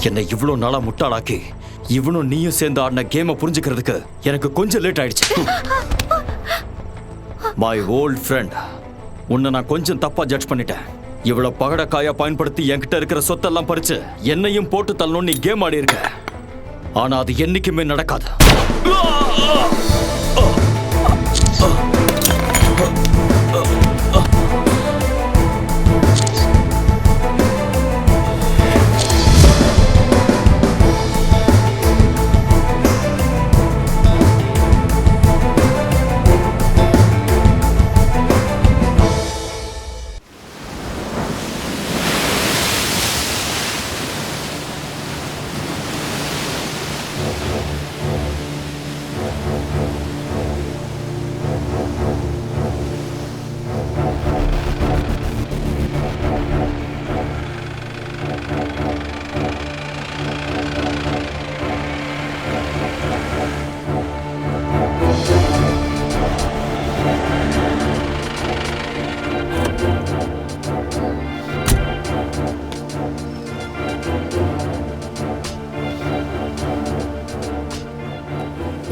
என்னை இவ்வளோ நாளா முட்டாளாக்கி இவனும் நீயும் சேர்ந்து ஆடின கேமை புரிஞ்சுக்கிறதுக்கு எனக்கு கொஞ்சம் லேட் ஆயிடுச்சு. மை ஓல்ட் ஃப்ரெண்ட், உன்னை நான் கொஞ்சம் தப்பா ஜட்ஜ் பண்ணிட்டேன். இவ்வளவு பகடக்காயா பயன்படுத்தி என்கிட்ட இருக்கிற சொத்தெல்லாம் பறிச்சு என்னையும் போட்டு தள்ளணும் நீ கேம் ஆடி இருக்க. ஆனா அது என்னைக்குமே நடக்காது.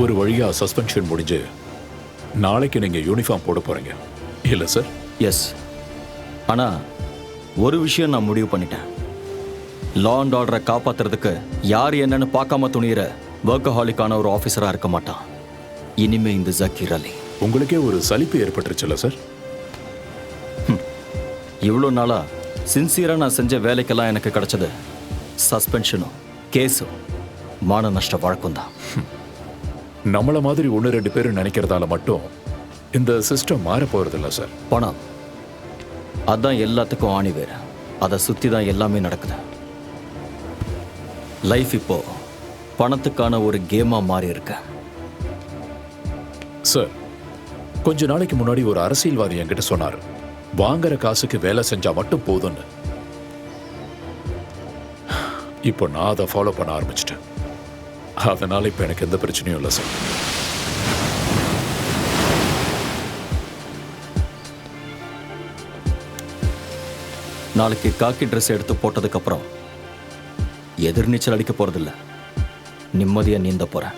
ஒரு வழியா சஸ்பென்ஷன் முடிஞ்சு நாளைக்கு நீங்க யூனிஃபார்ம் போட போறீங்க இல்ல சார்? எஸ். ஆனா ஒரு விஷயம் நான் முடிவு பண்ணிட்டேன். லா அண்ட் ஆர்டரை காப்பாத்துறதுக்கு யார் என்னன்னு பார்க்காம துணியிற வொர்க்கஹாலிக்கான ஒரு ஆஃபீஸரா இருக்க மாட்டான் இனிமே இந்த ஜக்கீர் அலி. உங்களுக்கே ஒரு சலிப்பு ஏற்பட்டுருச்சுல்ல சார்? இவ்வளோ நாளா சின்சியரா நான் செஞ்ச வேலைக்கெல்லாம் எனக்கு கிடைச்சது சஸ்பென்ஷனும் கேஸும் மான நஷ்ட வழக்கம் தான். நம்மள மாதிரி 1-2 பேர் நினைக்கிறதால மட்டும் இந்த சிஸ்டம் மாற போறதில்ல சார். பணம் அதான் எல்லாத்துக்கும் ஆணி வேற. அதை சுத்தி தான் எல்லாமே நடக்குது. லைஃப் இப்போ பணத்துக்கான ஒரு கேமா மாறி இருக்கு. சார், கொஞ்ச நாளைக்கு முன்னாடி ஒரு அரசியல்வாதி என்கிட்ட சொன்னார், வாங்குற காசுக்கு வேலை செஞ்சா மட்டும் போதும்னு. இப்போ நான் அதை ஃபாலோ பண்ண ஆரம்பிச்சிட்டேன். அதனால இப்ப எனக்கு எந்த பிரச்சனையும் இல்லை சார். நாளைக்கு காக்கி ட்ரெஸ் எடுத்து போட்டதுக்கு அப்புறம் எதிர்நீச்சல் அடிக்க போறதில்ல, நிம்மதியா நீந்த போறேன்.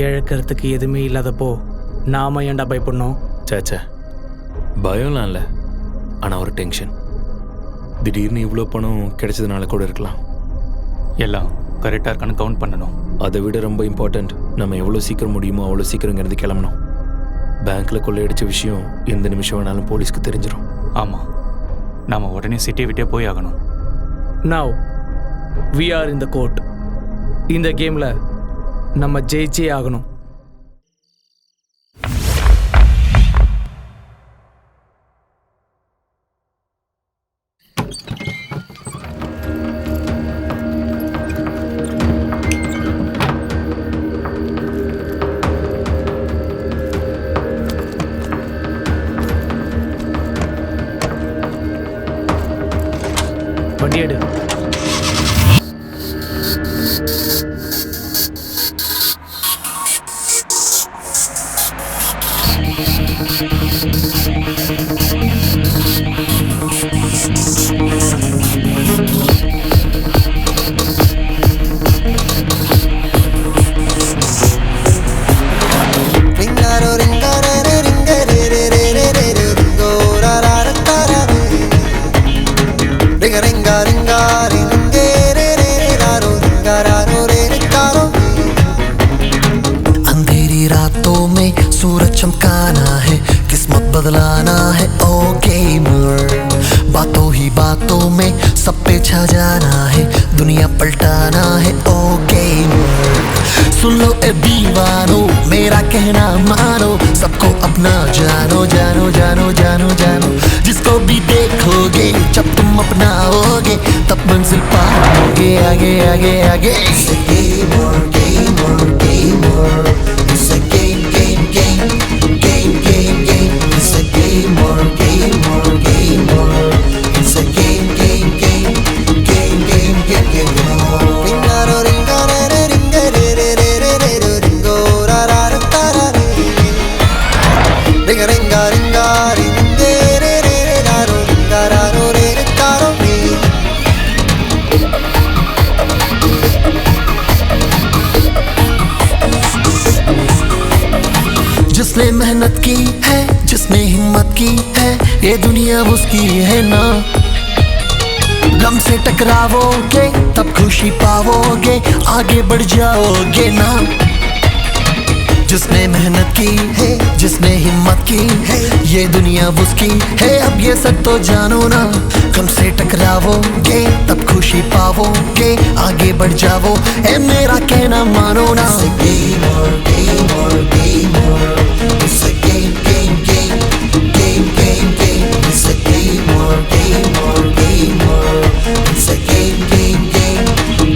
இழக்கிறதுக்கு எதுவுமே இல்லாதப்போ நாம ஏன்டா பயப்படணும்? சேச்சே, பயம்லாம் இல்லை. ஆனால் ஒரு டென்ஷன். திடீர்னு இவ்வளோ பணம் கிடைச்சதுனால கூட இருக்கலாம். எல்லாம் கரெக்டாக இருக்கான்னு கவுண்ட் பண்ணணும். அதை விட ரொம்ப இம்பார்ட்டண்ட், நம்ம எவ்வளோ சீக்கிரம் முடியுமோ அவ்வளோ சீக்கிரங்கிறது கிளம்பணும். பேங்க்கில் கொள்ளையடிச்ச விஷயம் எந்த நிமிஷம் வேணாலும் போலீஸ்க்கு தெரிஞ்சிடும். ஆமாம், நாம் உடனே சிட்டியை விட்டே போய் ஆகணும். Now we are in the court. இந்த கேமில் நம்ம ஜெயிச்சே ஆகணும். வண்டி எடு. अंधेरी रातों में सूरज चमकाना है, किस्मत बदलाना है ओ गेमर। बातों ही बातों में सब पे छा जाना है, दुनिया पलटाना है ओ गेमर। सुन लो ए दीवानो, मेरा कहना मानो, सबको अपना जानो जानो जानो जानो जानो। जिसको भी देखोगे जब तुम अपनाओगे, तब मंजिल पाओगे आगे आगे आगे। It's a gamer, gamer, gamer. It's a game, game, game, game, game, game. It's a gamer, gamer, gamer. It's a game, game, game, game, game, game, game. Ringaro, ringaro, ringaro. ये दुनिया उसकी है ना। गम से टकराओगे तब खुशी पाओगे, आगे बढ़ जाओगे ना। जिसने मेहनत की है, जिसने हिम्मत की है, ये दुनिया उसकी है, अब ये सब तो जानो ना। गम से टकराओगे तब खुशी पाओगे, आगे बढ़ जाओ, ए मेरा कहना मानो ना। It's a game, game, game, game, game, game. It's a game or game or game or. It's a game, game, game,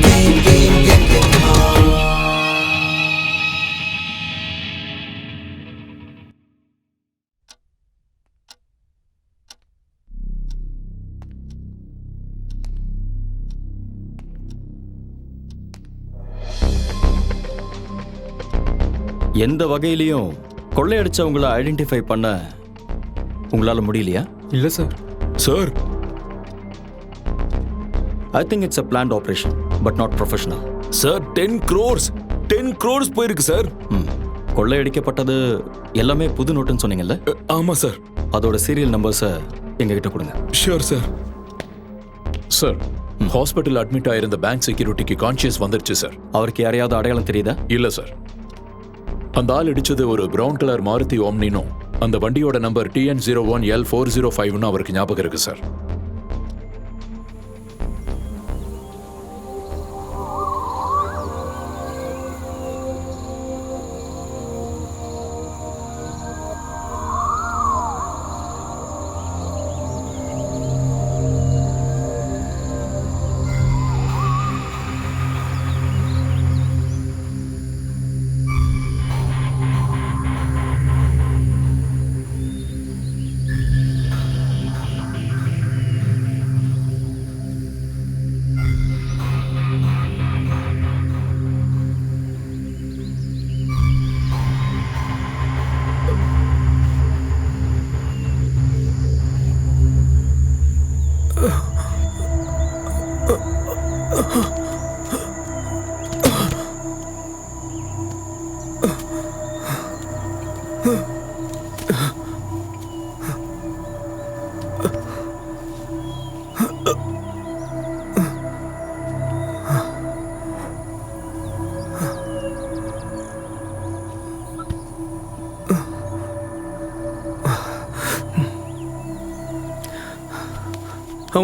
game, game, game, game or. எந்த வகையிலையும் கொள்ளையடிச்சவங்கள ஐடென்டிஃபை பண்ண உங்களால முடியலையா? இல்லை sir. Sir, I think it's a plant operation but not professional. Sir 10 crores போயிருக்கு sir. கொள்ளையடிக்கப்பட்டது எல்லாமே புது நோட்டுன்னு சொன்னீங்கல்ல? ஆமா சார். அதோட சீரியல் நம்பர்ஸை எங்ககிட்ட கொடுங்க. Sure sir. Sir, hospital admit ஆயிருந்த பேங்க் செக்யூரிட்டிக்கு கான்ஷியஸ் வந்துருச்சு சார். அவருக்கு யாரையாவது அடையாளம் தெரியுதா? இல்ல சார். அந்த ஆள் இடிச்சது ஒரு பிரவுன் கலர் மாருதி ஓம்னினும் அந்த வண்டியோட நம்பர் TN01L405 அவருக்கு ஞாபகம் இருக்கு சார்.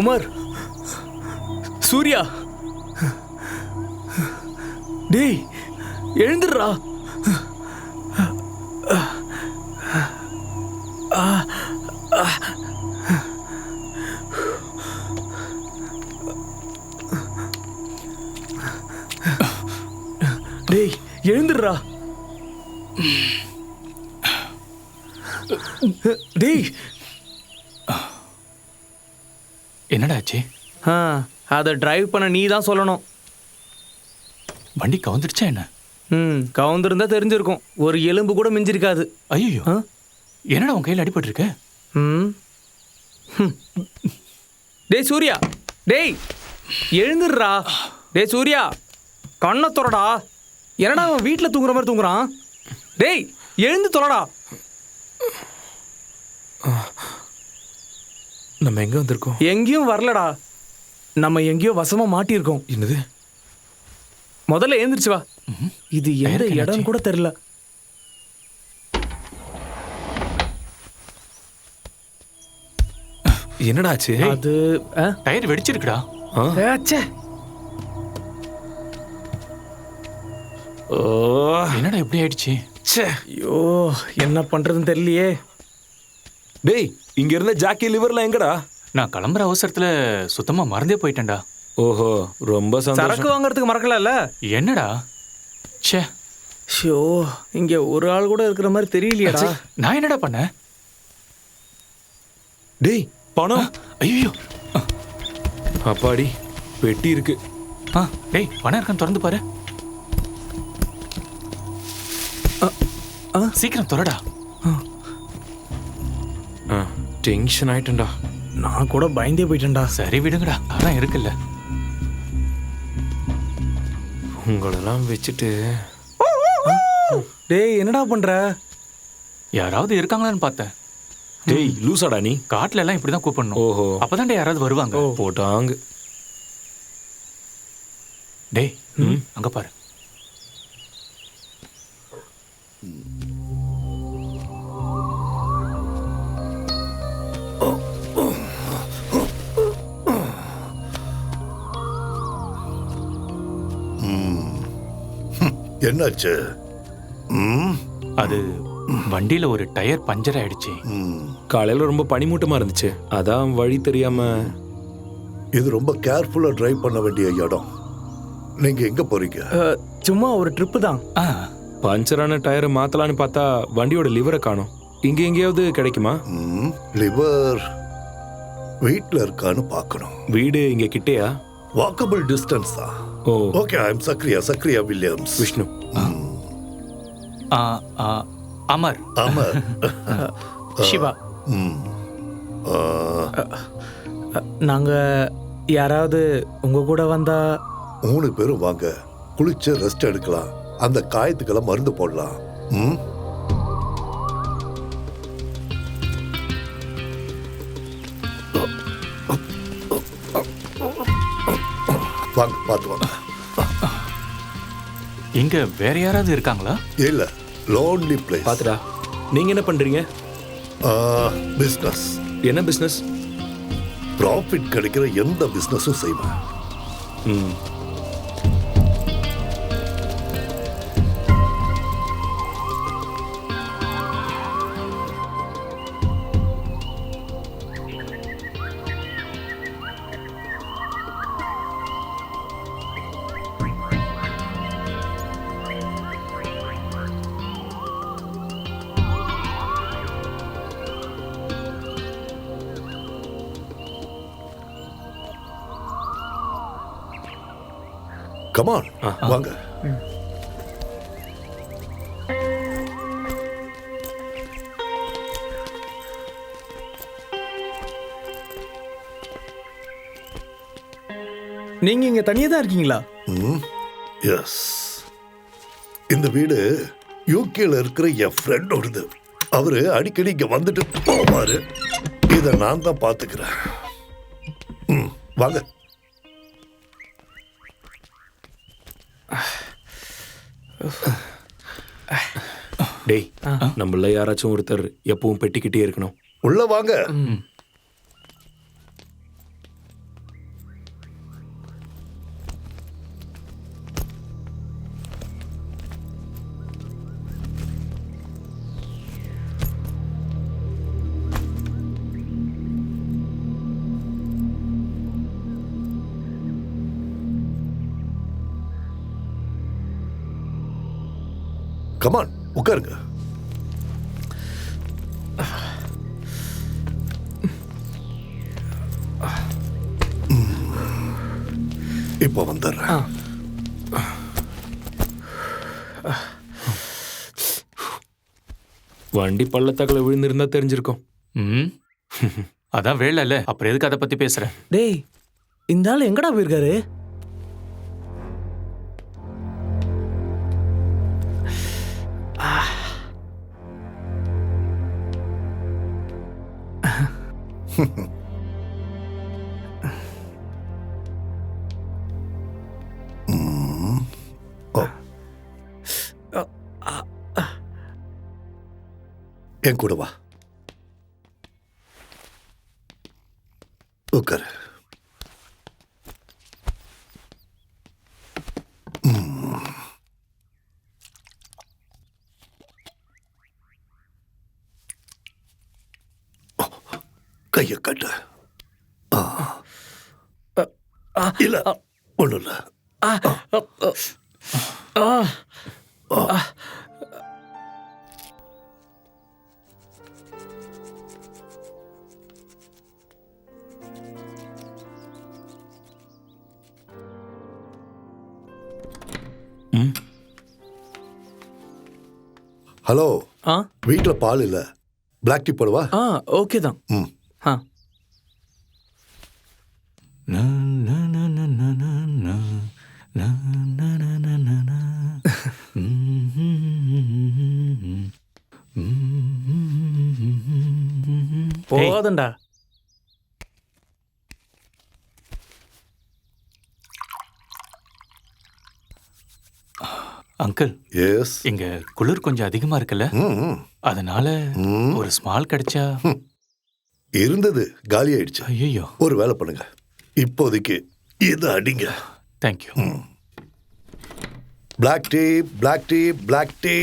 உமர், சூர்யா, டேய் எழுந்துடுறா. டேய் எழுந்துடுறா. டேய் என்னடா ஆச்சு? அதை டிரைவ் பண்ண நீ தான் சொல்லணும். வண்டி கவுந்துடுச்சா என்ன? கவுந்திருந்தா தெரிஞ்சிருக்கும். ஒரு எலும்பு கூட மிஞ்சிருக்காது. ஐயோ, என்னடா உன் கையில் அடிபட்டிருக்கு? டேய் சூர்யா, டேய் எழுந்துடுறா. டேய் சூர்யா, கண்ணை தொலைடா. என்னடா அவன் வீட்டில் தூங்குற மாதிரி தூங்குறான்? டேய் எழுந்து தொலைடா. நம்ம எங்க வந்திருக்கோம்? எங்கேயும் வரலடா, நம்ம எங்கேயோ வசமா மாட்டியிருக்கோம். என்னது? முதல்ல எழுந்திருச்சு வா. இது எந்த இடம் கூட தெரியல. என்னடா ஆச்சு? அது டயர் வெடிச்சிருக்குடா. என்னடா எப்படி ஆயிடுச்சு? ஐயோ, என்ன பண்றதுன்னு தெரியலையே. டேய், இங்க இருந்த ஜாக்கி லிவர்லாம் எங்கடா? நான் கிளம்புற அவசரத்துல சுத்தமா மறந்தே போயிட்டேன்டா. ஓஹோ, ரொம்ப சரக்கு சந்தோஷம். வாங்குறதுக்கு மறக்கல. என்னடா? ச்சே, ஷோ, இங்க ஒரு ஆள் கூட இருக்கிற மாதிரி தெரியலையேடா. நான் என்னடா பண்ணேன்? டேய், பணம். ஐயோ, அப்பாடி, பெட்டி இருக்கு. டேய் பணம் இருக்கான்னு திறந்து பாரு. சீக்கிரம் துறடா. டென்ஷன் ஆயிட்டேன்டா. நான் கூட பயந்தே போயிட்டேன்டா. சரி விடுங்கடா, அதான் இருக்குல்ல. உங்களெல்லாம் வச்சுட்டு. டேய் என்னடா பண்ற? யாராவது இருக்காங்களான்னு பார்த்தேன். டேய் லூசாடா நீ காட்டுல எல்லாம் இப்படிதான் கூப்பிடணும். ஓஹோ அப்பதான்டா யாராவது வருவாங்க. போட்டாங்க டேய் அங்க பாரு. என்னாச்சு? அது வண்டியில ஒரு டயர் பஞ்சர் ஆயிடுச்சு. காலையில ரொம்ப பனிமூட்டமா இருந்துச்சு, அதான் வழி தெரியாம. இது ரொம்ப கேர்ஃபுல்லா டிரைவ் பண்ண வேண்டிய இடம். நீங்க எங்க போறீங்க? சும்மா ஒரு ட்ரிப்பு தான். ஆ, பஞ்சரான டயரை மாத்தலான்னு பார்த்தா வண்டியோட லிவரை காணோம். இங்க எங்கேயாவது கிடைக்குமா? லிவர் வீட்ல இருக்கான்னு பார்க்கணும். வீடு இங்க கிட்டேயா? வாக்கபிள் டிஸ்டன்ஸ் தான். Oh okay, I am Zachariah Williams. Vishnu. ஆ, ஆ, அமர். ஆமா. சிவா. ம். நாங்க யாராவது உங்க கூட வந்தா? 3 பேரும் வாங்க, குளிச்சு ரெஸ்ட் எடுக்கலாம், அந்த காயத்துக்கெல்லாம் மருந்து போடலாம். ம். வாங்க, பார்த்து வாங்க. இங்க வேற யாராவது இருக்காங்களா? இல்ல, லோன்லி பிளேஸ். பாத்துடா, நீங்க என்ன பண்றீங்க? பிஸ்னஸ். என்ன பிசினஸ்? ப்ராஃபிட் கிடைக்கிற எந்த பிஸ்னஸும் செய்வேன். ம் கமான், வாங்க. நீங்க இங்க தனியா தான் இருக்கீங்களா? எஸ். இந்த வீடு யூகேல இருக்கிற என் ஃப்ரெண்டோடது. அவரு அடிக்கடி இங்க வந்துட்டு போவாரு. இதை நான் தான் பாத்துக்கிறேன். வாங்க. டேய், நம்மள யாராச்சும் ஒருத்தர் எப்பவும் பெட்டிக்கிட்டே இருக்கணும். உள்ள வாங்க. கமான், உட்காருங்க. இப்போ வந்துடுறேன். வண்டி பள்ளத்தாக்குல விழுந்திருந்தா தெரிஞ்சிருக்கும். ம், அதான் வேலை இல்ல, அப்புறம் எதுக்கு அதை பத்தி பேசுற? டேய், இந்த ஆள் எங்கடா போயிருக்காரு? என் கூட வா, உட்காரு. கைய கட்டு. இல்ல, ஒண்ணும் இல்ல. ஹலோ, வீட்டுல பால் இல்ல, பிளாக் டீ போடுவா? ஓகே தான். ஆ, போதும்டா. Uncle yes. இங்க குளிர் கொஞ்சம் அதிகமா இருக்குல்ல, ம். அதனால ஒரு ஸ்மால் கிடைச்சா. இருந்தது, காலி ஆயிடுச்சு. ஐயோ, ஒரு வேலை பண்ணுங்க, இப்போதைக்கு இதை அடிங்க. Thank you. Black tea, black tea, black tea,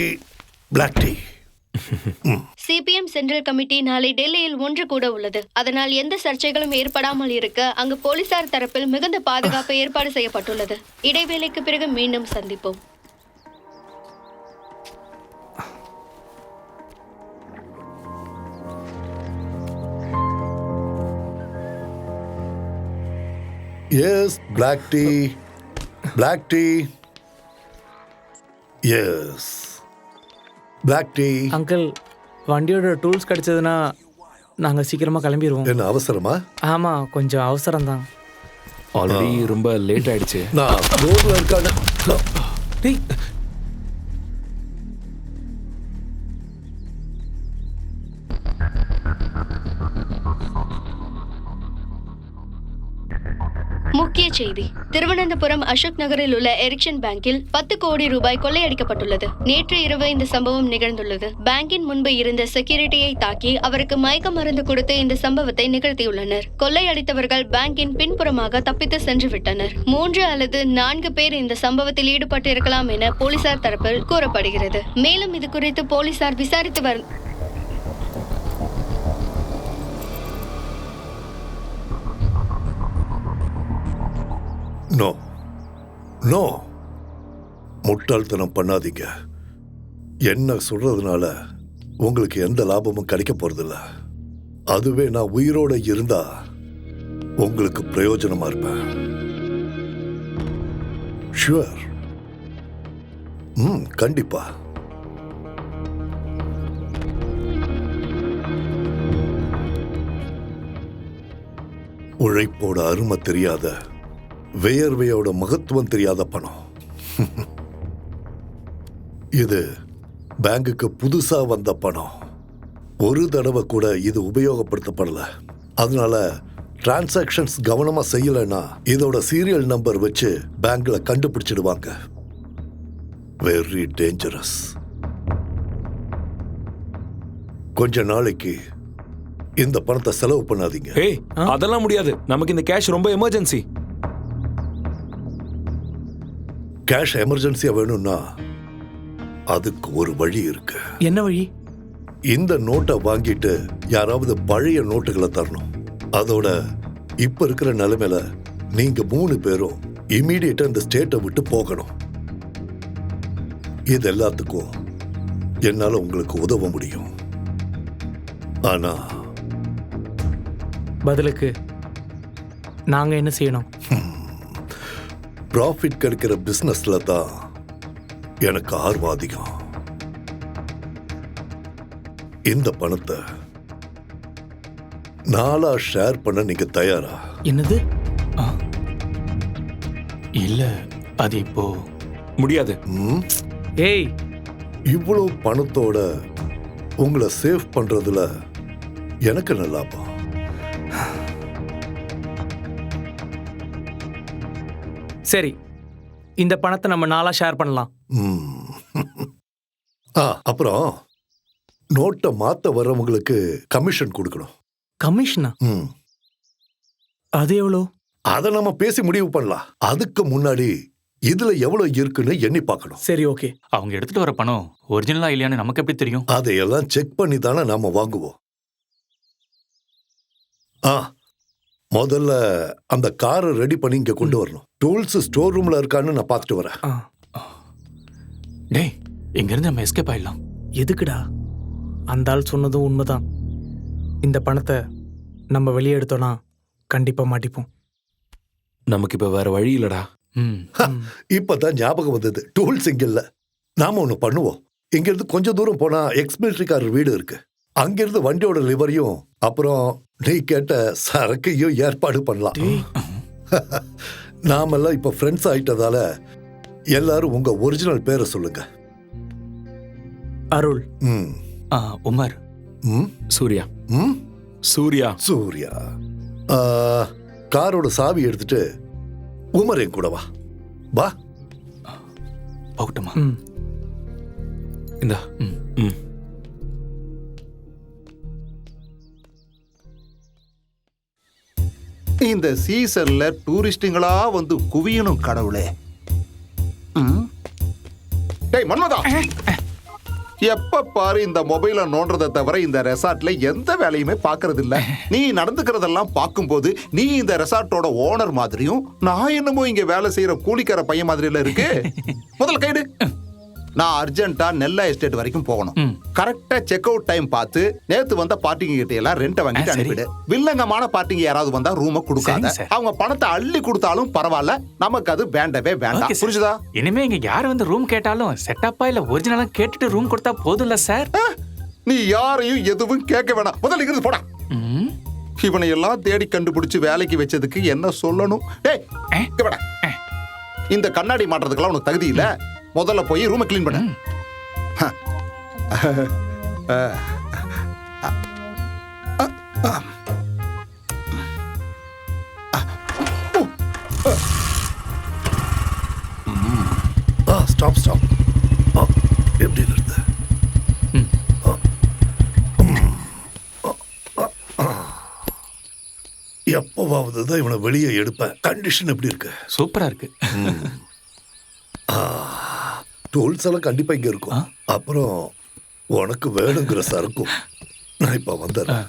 black tea. CPM central committee நாளை டெல்லியில் ஒன்று கூட உள்ளது. அதனால் எந்த சர்ச்சைகளும் ஏற்படாமல் இருக்க அங்கு போலீசார் தரப்பில் மிகுந்த பாதுகாப்பு ஏற்பாடு செய்யப்பட்டுள்ளது. இடைவேளைக்கு பிறகு மீண்டும் சந்திப்போம். Yes, black tea, black tea. Yes, black tea. Uncle, வண்டியோட டூல்ஸ் கிடைச்சதுன்னா நாங்கள் சீக்கிரமாக கிளம்பிடுவோம். என்ன அவசரமா? ஆமாம், கொஞ்சம் அவசரம்தான். ஆல்ரெடி ரொம்ப லேட் ஆயிடுச்சு. நான் ரோட்ல இருக்கான. டேய், முக்கிய செய்தி: திருவனந்தபுரம் அசோக் நகரில் உள்ள எரிக்சன் பேங்கில் 10 கோடி ரூபாய் கொள்ளையடிக்கப்பட்டுள்ளது. நேற்று இரவு இந்த சம்பவம் நிகழ்ந்துள்ளது. பேங்கின் முன்பு இருந்த செக்யூரிட்டியை தாக்கி அவருக்கு மயக்க மருந்து கொடுத்து இந்த சம்பவத்தை நிகழ்த்தியுள்ளனர். கொள்ளையடித்தவர்கள் பேங்கின் பின்புறமாக தப்பித்து சென்று விட்டனர். 3 அல்லது 4 பேர் இந்த சம்பவத்தில் ஈடுபட்டிருக்கலாம் என போலீசார் தரப்பில் கூறப்படுகிறது. மேலும் இது குறித்து போலீசார் விசாரித்து நோ, நோ, முட்டாள்தனம் பண்ணாதீங்க. என்ன சொல்றதுனால உங்களுக்கு எந்த லாபமும் கிடைக்க போறதில்ல. அதுவே நான் உயிரோட இருந்தா உங்களுக்கு பிரயோஜனமா இருப்பேன். ஷுவர். கண்டிப்பா. உழைப்போட அருமை தெரியாத, வேர்வையோட மகத்துவம் தெரியாத பணம். இது பேங்குக்கு புதுசா வந்த பணம். ஒரு தடவை கூட இது உபயோகப்படுத்தப்படல. அதனால டிரான்சாக்ஷன்ஸ் கவனமா செய்யலைன்னா இதோட சீரியல் நம்பர் வச்சு பேங்க்ல கண்டுபிடிச்சிடுவாங்க. Very dangerous. கொஞ்ச நாளைக்கு இந்த பணத்தை செலவு பண்ணாதீங்க. ஏய், அதெல்லாம் முடியாது. நமக்கு இந்த கேஷ் ரொம்ப எமர்ஜென்சி. கேஷ் எமர்ஜென்சியா வேணும்னா அதுக்கு ஒரு வழி இருக்கு. என்ன வழி? இந்த நோட்டை வாங்கிட்டு யாராவது பழைய நோட்டுகளை தரணும். அதோட இப்ப இருக்கிற நிலைமையில நீங்க 3 பேரும் இமீடியட்டா இந்த ஸ்டேட்டை விட்டு போகணும். இது எல்லாத்துக்கும் என்னால உங்களுக்கு உதவ முடியும். ஆனா பதிலுக்கு நாங்க என்ன செய்யணும்? ப்ராஃபிட் கிடைக்கிற பிசினஸ்ல தான் எனக்கு ஆர்வம் அதிகம். இந்த பணத்தை நாளா ஷேர் பண்ண நீங்க தயாரா? என்னது? இல்ல, அது இப்போ முடியாது. ஏய், இவ்வளவு பணத்தோட உங்களை சேவ் பண்றதுல எனக்கு என்ன லாபம்? சரி, இந்த பணத்தை நம்ம நாளா ஷேர் பண்ணலாம். அப்புறம் நோட்டை மாத்த வர்றவங்களுக்கு கமிஷன் கொடுக்கணும். கமிஷனா? அது எவ்வளோ? அதை நம்ம பேசி முடிவு பண்ணலாம். அதுக்கு முன்னாடி இதுல எவ்வளவு இருக்குன்னு எண்ணி பார்க்கணும். சரி, ஓகே. அவங்க எடுத்துட்டு வர பணம் ஒரிஜினலா இல்லையான்னு நமக்கு எப்படி தெரியும்? அதையெல்லாம் செக் பண்ணி தானே நாம வாங்குவோம். முதல்ல அந்த காரை ரெடி பண்ணி இங்க கொண்டு வரணும். டூல்ஸ் ஸ்டோர் ரூம்ல இருக்கான்னு நான் பார்த்துட்டு வரேன். டேய், இங்க இருந்து நம்ம எஸ்கேப் ஆயிடலாம். எதுக்குடா? அந்த ஆள் சொன்னதும் உண்மைதான். இந்த பணத்தை நம்ம வெளியே எடுத்தோம்னா கண்டிப்பா மாட்டிப்போம். நமக்கு இப்ப வேற வழி இல்லடா. இப்பதான் ஞாபகம் வந்தது. டூல்ஸ் இங்க இல்ல. நாம ஒண்ணு பண்ணுவோம். இங்க இருந்து கொஞ்சம் தூரம் போனா எக்ஸ்மிலிட்டரிக்காரர் வீடு இருக்கு. அங்கிருந்து வண்டியோட லிவரையும் அப்புறம் நீ கேட்ட சரக்கையும் ஏற்பாடு பண்ணலாம். நாமெல்லாம் இப்ப ஃப்ரெண்ட்ஸ் ஆயிட்டதால எல்லாரும் உங்க ஒரிஜினல் பேரை சொல்லுங்க. அருள். உமர். சூர்யா. சூர்யா. சூர்யா. காரோட சாவி எடுத்துட்டு உமர் என் கூட வா. வா. போகட்டுமா? இந்தா. ம். இந்த சீசன்ல டூரிஸ்டுங்களா வந்து குவியணும் கடவுளே. டேய் மன்மதா, எப்ப பாரு இந்த மொபைல நோன்றதை தவிர இந்த ரெசார்ட்ல எந்த வேலையுமே பாக்குறது இல்ல. நீ நடந்துக்கிறதெல்லாம் பார்க்கும்போது நீ இந்த ரெசார்ட்டோட ஓனர் மாதிரியும் நான் என்னமோ இங்க வேலை செய்யற கூலிக்கார பையன் மாதிரி எல்லாம் இருக்கு. முதல்ல கைடு. நான் அர்ஜென்ட்டா நெல்லா எஸ்டேட் வரைக்கும் போகணும். கரெக்டா செக் அவுட் டைம் பார்த்து நேத்து வந்த பார்ட்டிங்க கிட்ட எல்லாம் ரெண்ட வாங்கிட்டு அனுப்பிடு. வில்லங்கமான பார்ட்டிங்க யாராவது வந்தா ரூமை கொடுக்காத. அவங்க பணத்தை அள்ளி கொடுத்தாலும் பரவாயில்ல, நமக்கு அது வேண்டவே வேண்டாம். புரிஞ்சுதா? இனிமே இங்க யார் வந்து ரூம் கேட்டாலும் செட்டப்பா இல்ல ஒரிஜினலா கேட்டுட்டு ரூம் கொடுத்தா போதும்ல சார்? நீ யாரையும் எதுவும் கேட்க வேணாம். முதல்ல இங்கிருந்து போடா. இவனை எல்லாம் தேடி கண்டுபிடிச்சு வேலைக்கு வச்சதுக்கு என்ன சொல்லணும்? டேய் இங்க வாடா. இந்த கண்ணாடி மாட்டுறதுக்கெல்லாம் உனக்கு தகுதி இல்ல. முதல்ல போய் ரூமை கிளீன் பண்ணு. Stop stop. எப்படி இருக்கு? எப்பவாவது தான் இவனை வெளியே எடுப்பேன். கண்டிஷன் எப்படி இருக்கு? சூப்பரா இருக்கு. டூல்ஸ் எல்லாம் கண்டிப்பா இங்க இருக்கும். அப்புறம் உனக்கு வேணுங்கிற சரக்கும் நான் இப்ப வந்துடுறேன்.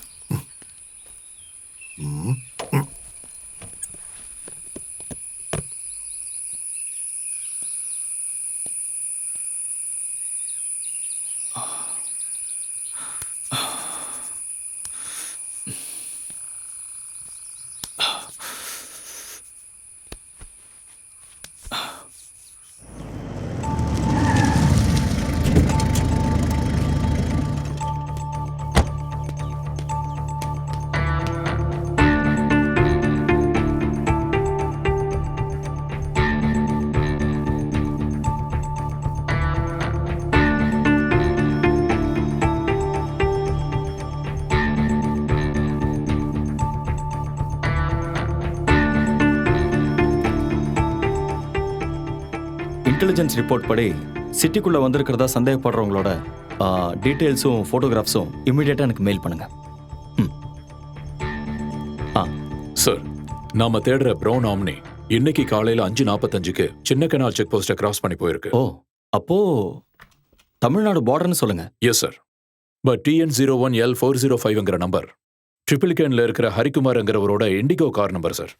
இன்டெலிஜென்ஸ் ரிப்போர்ட் படி சிட்டிக்குள்ள வந்திருக்கிறதா சந்தேகப்படுறவங்களோட டீட்டெயில்ஸும் ஃபோட்டோகிராஃப்ஸும் இமீடியட்டா எனக்கு மெயில் பண்ணுங்க. சார், நாம தேடுற ப்ரௌன் ஆம்னி இன்னைக்கு காலையில 5:45க்கு சின்ன கனால் செக் போஸ்ட கிராஸ் பண்ணி போயிருக்கு. ஓ, அப்போ தமிழ்நாடு பார்டர்னு சொல்லுங்க. Yes sir. பட் TN01L405ங்கிற நம்பர் ட்ரிபிளிகேன்ல இருக்கிற ஹரிகுமார்ங்கிறவரோட இண்டிகோ கார் நம்பர் சார்.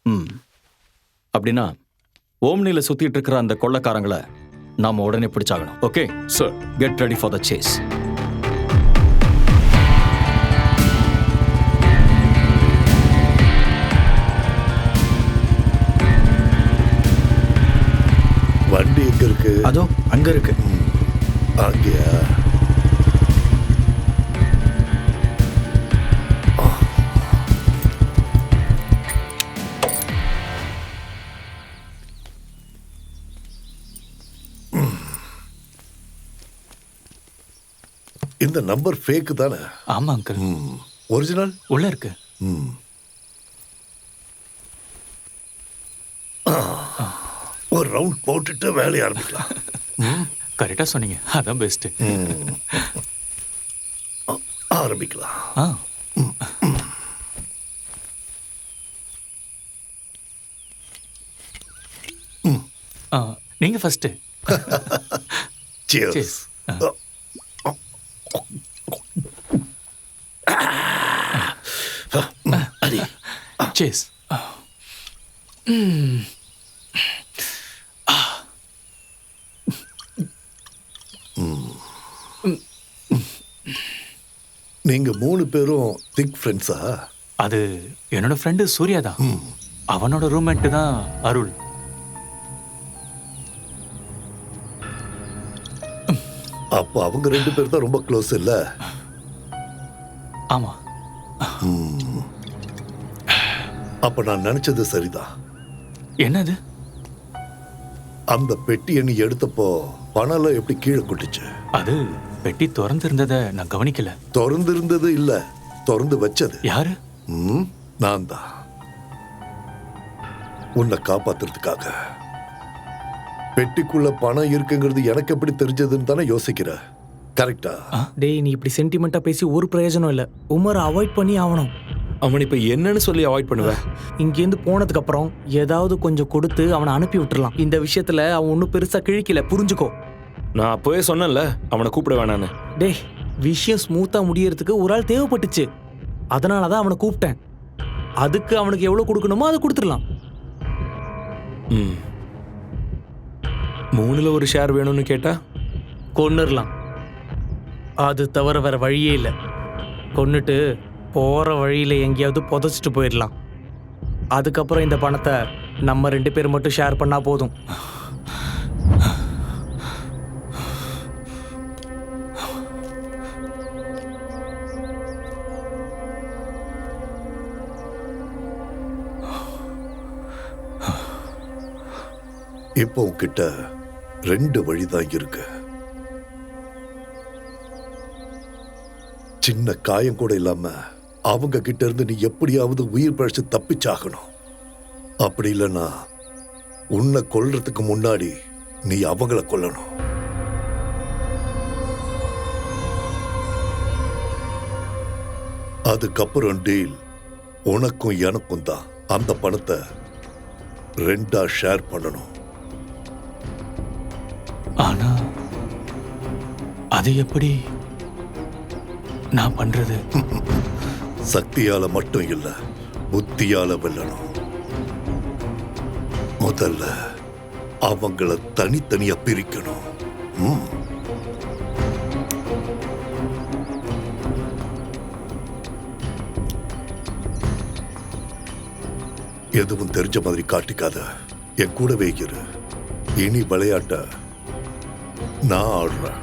அப்படின்னா ஓம்னில சுத்திட்டு இருக்கிற அந்த கொள்ளக்காரங்களை நாம உடனே பிடிச்சாகணும். Okay sir. Get ready for the chase. வண்டி எங்க இருக்கு? அதோ அங்க இருக்கு. அங்கயா? இந்த நம்பர் ஃபேக் தானே? ஆமா அங்கிள். ஒரிஜினல் உள்ள இருக்கு. ஒரு ரவுண்ட் போட்டுட்டு வேலையை ஆரம்பிக்கலாம். கரெக்டா சொன்னீங்க. அதான் பெஸ்ட். ஆரம்பிக்கலாம். நீங்க ஃபர்ஸ்ட். Cheers. அடி. Cheers. நீங்க 3 பேரும் திக் ஃப்ரெண்ட்ஸா? அது என்னோட ஃப்ரெண்டு சூர்யா தான். அவனோட ரூம்மேட் தான் அருள். அப்போ அவங்க 2 பேர் தான் ரொம்ப க்ளோஸ் இல்ல? ஆமா. அப்ப நான் நினைச்சது சரிதான். என்னது? அந்த பெட்டியை நீ எடுத்தப்போ பணம் எப்படி கீழே கொட்டுச்சு? அது பெட்டி திறந்து இருந்ததை நான் கவனிக்கல. திறந்து இருந்தது இல்ல, திறந்து வச்சது யாரு? நான் தான். உன்னை காப்பாத்துறதுக்காக. பெட்டிக்குள்ள பணம் இருக்குங்கிறது எனக்கு எப்படி தெரிஞ்சதுன்னு தானே யோசிக்கிற. கரெக்டா? டேய், நீ இப்படி சென்டிமெண்ட்டாக பேசி ஒரு பிரயோஜனம் இல்லை. உமரை அவாய்ட் பண்ணி ஆகணும். அவன் இப்போ என்னன்னு சொல்லி அவாய்ட் பண்ணுவேன்? இங்கேருந்து போனதுக்கு அப்புறம் ஏதாவது கொஞ்சம் கொடுத்து அவனை அனுப்பி விட்டுறலாம். இந்த விஷயத்துல அவன் ஒன்றும் பெருசா கிழிக்கல, புரிஞ்சுக்கோ. நான் அப்போவே சொன்னேன்ல அவனை கூப்பிட வேணான்னு. டேய், விஷயம் ஸ்மூத்தா முடியறதுக்கு ஒரு ஆள் தேவைப்பட்டுச்சு. அதனால தான் அவனை கூப்பிட்டேன். அதுக்கு அவனுக்கு எவ்வளோ கொடுக்கணுமோ அதை கொடுத்துடலாம். 3ல் ஒரு ஷேர் வேணும்னு கேட்டா கொன்னுடலாம். அது தவிர வேற வழியே இல்லை. கொன்னுட்டு போற வழியில எங்கேயாவது புதைச்சிட்டு போயிடலாம். அதுக்கப்புறம் இந்த பணத்தை நம்ம 2 பேர் மட்டும் ஷேர் பண்ணா போதும். இப்போ உன்கிட்ட 2 வழிதான் இருக்கு. சின்ன காயம் கூட இல்லாம அவங்க கிட்ட இருந்து நீ எப்படியாவது உயிர் பழிச்சு தப்பிச்சாகணும். அப்படி இல்லைன்னா உன்னை கொல்றதுக்கு முன்னாடி நீ அவங்கள கொல்லணும். அதுக்கப்புறம் டீல் உனக்கும் எனக்கும் தான். அந்த பணத்தை 2ஆ ஷேர் பண்ணணும். ஆனா அது எப்படி நான் பண்றது? சக்தியால மட்டும் இல்ல, புத்தியால வெல்லணும். முதல்ல அவங்கள தனித்தனியா பிரிக்கணும். எதுவும் தெரிஞ்ச மாதிரி காட்டிக்காத. என் கூடவே இரு. இனி விளையாட்ட நான் ஆடுறேன்.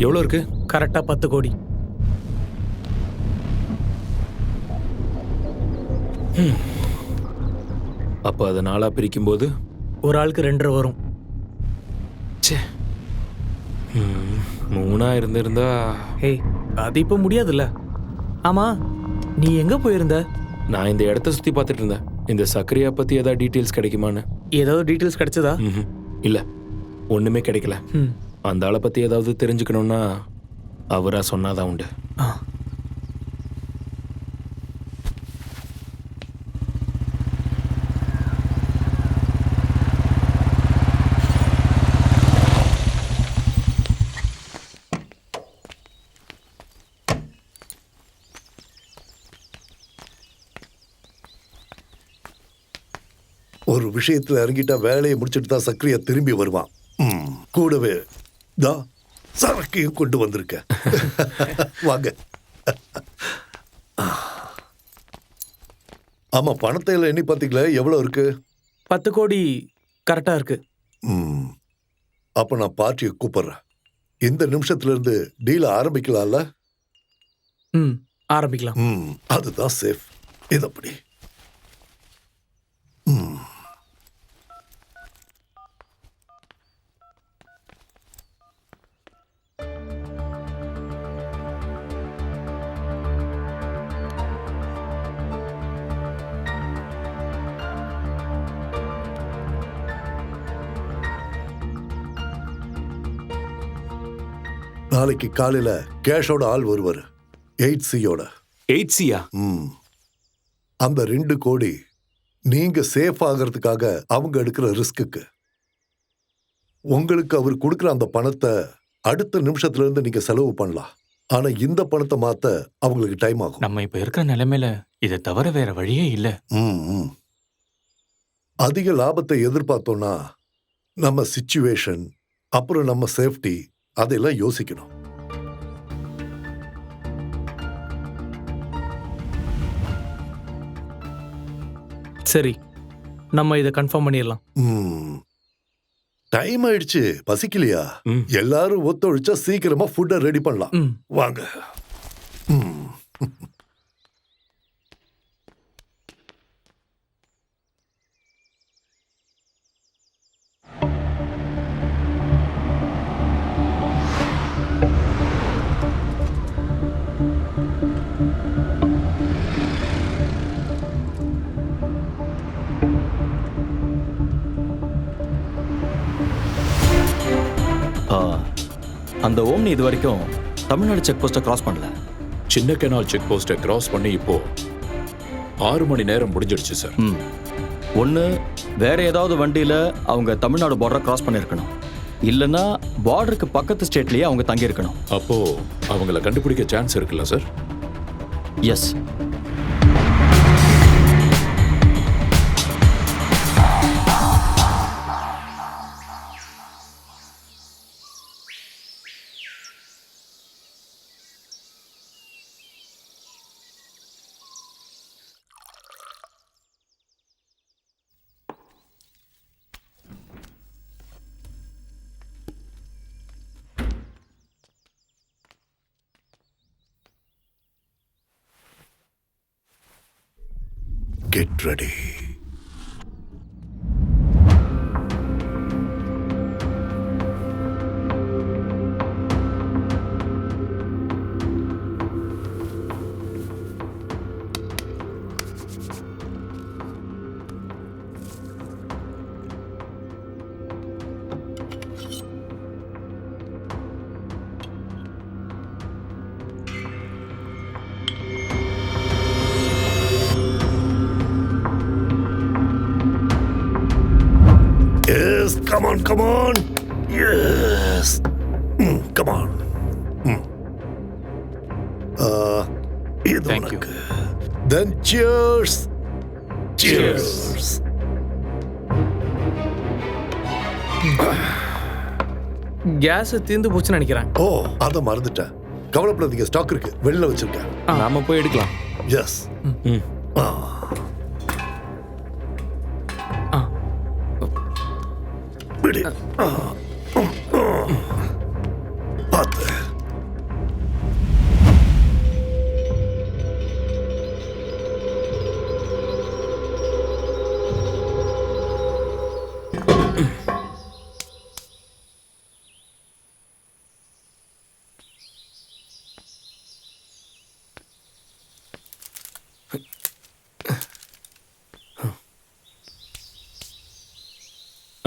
எவ்வளோ இருக்கு? கரெக்டா 10 கோடி. அப்போ அதை 4ஆ பிரிக்கும்போது ஒரு ஆளுக்கு 2.5 வரும். 3ஆ இருந்திருந்தா. ஏய், அது இப்போ முடியாதுல்ல. ஆமா, நீ எங்க போயிருந்த? நான் இந்த இடத்த சுற்றி பார்த்துட்டு இருந்தேன். இந்த சக்கரையா பற்றி ஏதாவது டீட்டெயில்ஸ் கிடைக்குமான்னு. ஏதாவது டீட்டெயில்ஸ் கிடைச்சதா? இல்லை, ஒன்றுமே கிடைக்கல. அந்த ஆளை பற்றி ஏதாவது தெரிஞ்சுக்கணுன்னா அவராக சொன்னாதான் உண்டு. ஒரு விஷயத்துல இறங்கிட்டா வேலையை முடிச்சுட்டு தான் சக்கரையா திரும்பி வருவான். கூடவே சரக்கையும் கொண்டு வந்திருக்க. வாங்க. ஆமா, பணத்தை எல்லாம் எண்ணி பார்த்தீங்களா? எவ்வளோ இருக்கு? 10 கோடி கரெக்டாக இருக்கு. ம். அப்ப நான் பார்ட்டியை கூப்பிடுறேன். இந்த நிமிஷத்துல இருந்து டீல ஆரம்பிக்கலாம்ல? ம், ஆரம்பிக்கலாம். ம், அதுதான் சேஃப். இதப்படி. ம். நாளைக்கு காலையில கேஷோட ஆள் வருவாரு, 8Cயோட. 8Cயா? ம். அந்த 2 கோடி நீங்க சேஃப் ஆகிறதுக்காக அவங்க எடுக்கிற ரிஸ்க்குக்கு. உங்களுக்கு அவர் கொடுக்குற அந்த பணத்தை அடுத்த நிமிஷத்துல இருந்து நீங்க செலவு பண்ணலாம். ஆனா இந்த பணத்தை மாத்த அவங்களுக்கு டைம் ஆகும். நம்ம இப்ப இருக்கிற நிலைமையில இதை தவிர வேற வழியே இல்ல. ம், ம். அதிக லாபத்தை எதிர்பார்த்தோம்னா நம்ம சிச்சுவேஷன், அப்புறம் நம்ம சேஃப்டி, அதெல்லாம் யோசிக்கணும். சரி, நம்ம இதை கன்ஃபார்ம் பண்ணிடலாம். ம். டைம் ஆயிடுச்சு, பசிக்கலையா? ம். எல்லாரும் ஒத்துழைச்சா சீக்கிரமா ஃபுட்டை ரெடி பண்ணலாம். ம். வாங்க. ம். அந்த ஓம்னி இது வரைக்கும் தமிழ்நாடு செக் போஸ்ட்டை கிராஸ் பண்ணல. சின்ன கெனால் செக் போஸ்ட்டை கிராஸ் பண்ணி இப்போ 6 மணி நேரம் முடிஞ்சிடுச்சு சார். ம். ஒன்று, வேற ஏதாவது வண்டியில் அவங்க தமிழ்நாடு பார்டரை கிராஸ் பண்ணியிருக்கணும். இல்லைன்னா பார்டருக்கு பக்கத்து ஸ்டேட்லேயே அவங்க தங்கியிருக்கணும். அப்போ அவங்கள கண்டுபிடிக்க சான்ஸ் இருக்குல்ல sir? Yes. Get ready. Yes, come on, come on. Yes. Come on. இது Thank you. உனக்கு. Then cheers. Cheers. கேஸ் தீர்ந்து போச்சுன்னு நினைக்கிறேன். ஓ, அதை மறந்துட்டேன். கவலைப்படாதீங்க, ஸ்டாக் இருக்கு, வெளில வச்சிருக்கேன். நாம போய் எடுக்கலாம். எஸ். ம். விடு. பார்த்து.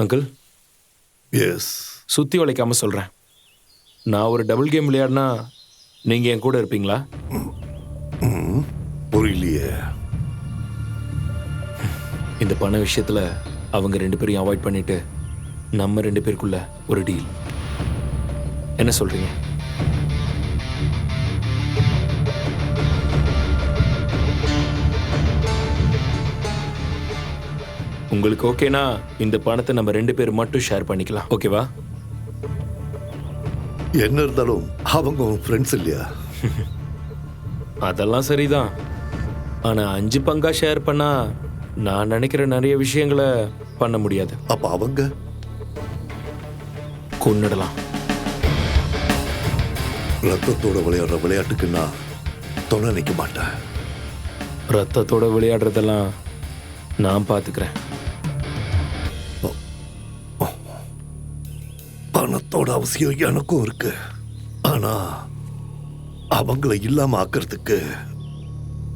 Uncle, yes. சுத்தி உழைக்காம சொல்றேன். நான் ஒரு டபுள் கேம் விளையாடினா நீங்க என் கூட இருப்பீங்களா? புரியலையே. இந்த பண விஷயத்துல அவங்க 2 பேரையும் அவாய்ட் பண்ணிட்டு நம்ம 2 பேருக்குள்ள ஒரு டீல். என்ன சொல்றீங்க? உங்களுக்கு ஓகேனா இந்த பணத்தை நம்ம 2 பேர் மட்டும் ஷேர் பண்ணிக்கலாம். ஓகேவா? என்ன இருந்தாலும் அவங்க உன் ஃப்ரெண்ட்ஸ் இல்லையா? அதெல்லாம் சரிதான். ஆனால் 5 பங்கா ஷேர் பண்ணா நான் நினைக்கிற நிறைய விஷயங்களை பண்ண முடியாது. அப்ப அவங்க கொன்னுடலாம். ரத்தத்தோட விளையாடுற விளையாட்டுக்கு நான் துணை நிற்க மாட்டேன். ரத்தத்தோட விளையாடுறதெல்லாம் நான் பார்த்துக்கிறேன். பணத்தோட அவசியம் எனக்கும் இருக்கு. ஆனா அவங்கள இல்லாம ஆக்கிறதுக்கு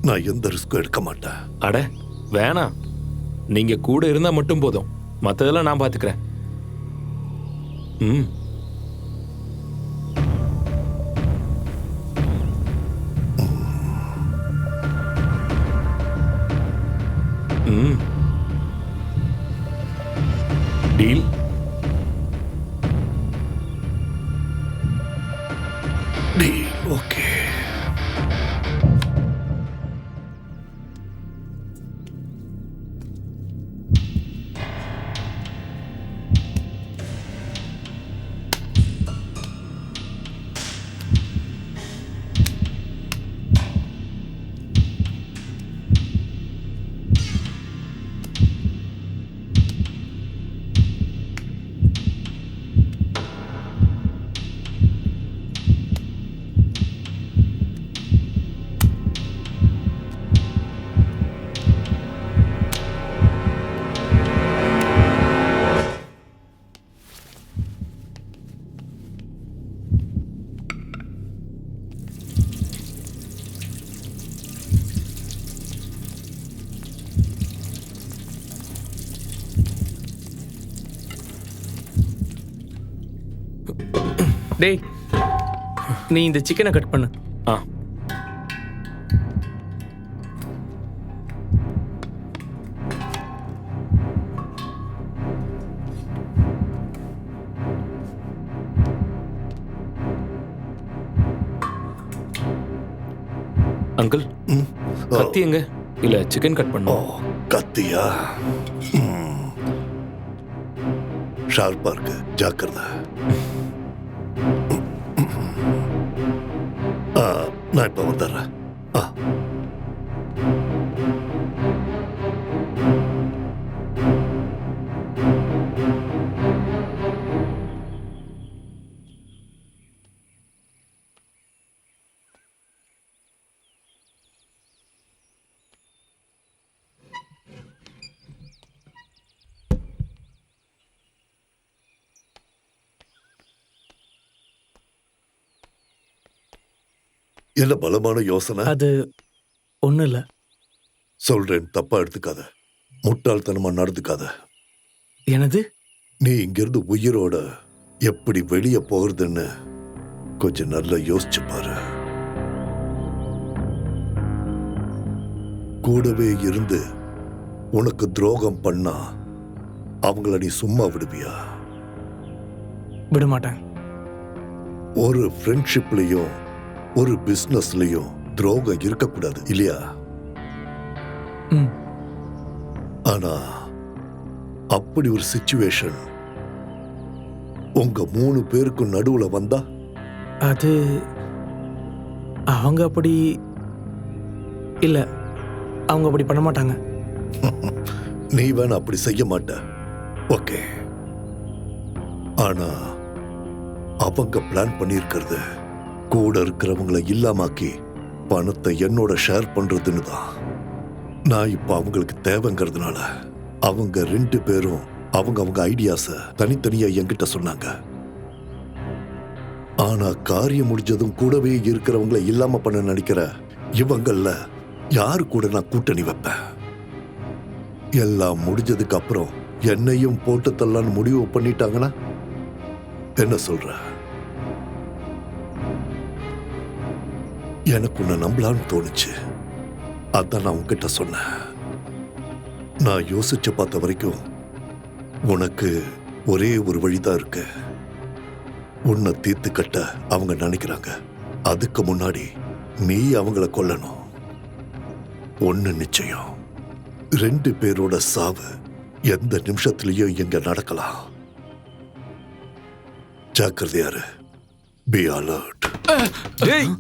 நான் எந்த ரிஸ்க்கும் எடுக்க மாட்டேன். அட வேணாம், நீங்க கூட இருந்தா மட்டும் போதும், மற்றதெல்லாம் நான் பார்த்துக்கிறேன். ம். ம். டீல். ஓகே. டேய், நீ இந்த சிக்கனை கட் பண்ணு. ஆ. அங்கிள், கத்தி எங்க? இல்ல சிக்கன் கட் ஓ, பண்ணும். கத்தியா? ஷார்ப்பா இருக்கு, ஜாக்கிரதை. நான் இப்ப வந்துடுறேன். என்ன பலமான யோசனை? அது ஒன்றும் இல்லை. சொல்றேன், தப்பா எடுத்துக்காத. முட்டாள்தனமா நடந்துக்காத. எனது நீ இங்கிருந்து உயிரோட எப்படி வெளியே போகிறதுன்னு கொஞ்சம் நல்லா யோசிச்சு பாரு. கூடவே இருந்து உனக்கு துரோகம் பண்ணா அவங்கள நீ சும்மா விடுவியா? விட மாட்டேன். ஒரு ஃப்ரெண்ட்ஷிப்லயும் ஒரு பிசினஸ்லயும் துரோகம் இருக்கக்கூடாது, இல்லையா? ம். ஆனா அப்படி ஒரு சிச்சுவேஷன் உங்க 3 பேருக்கும் நடுவுல வந்தா? அது அவங்க அப்படி இல்ல, அவங்க அப்படி பண்ண மாட்டாங்க. நீ வேணா அப்படி செய்ய மாட்ட, ஓகே. ஆனா அவங்க பிளான் பண்ணியிருக்கிறது கூட இருக்கிறவங்களை இல்லாமாக்கி பணத்தை என்னோட ஷேர் பண்றதுன்னு தான். நான் இப்ப அவங்களுக்கு தேவைங்கிறதுனால அவங்க 2 பேரும் அவங்க ஐடியாஸ தனித்தனியா என்கிட்ட சொன்னாங்க. ஆனா காரியம் முடிஞ்சதும் கூடவே இருக்கிறவங்களை இல்லாம பண்ண நினைக்கிற இவங்கள யாரு கூட நான் கூட்டணி வைப்பேன்? எல்லாம் முடிஞ்சதுக்கு அப்புறம் என்னையும் போட்டு தள்ளலான்னு முடிவு பண்ணிட்டாங்கன்னா என்ன சொல்ற? எனக்கு உன்னை நம்பலான்னு தோணுச்சு, அதான் நான் உன்கிட்ட சொன்னேன். நான் யோசிச்சு பார்த்த வரைக்கும் உனக்கு ஒரே ஒரு வழிதான் இருக்கு. உன்னை தீர்த்து கட்ட அவங்க நினைக்கிறாங்க. அதுக்கு முன்னாடி நீ அவங்கள கொல்லணும். ஒண்ணு நிச்சயம், 2 பேரோட சாவு எந்த நிமிஷத்திலையும் இங்க நடக்கலாம். ஜாக்கிரதையாரு. Be alert. டேய்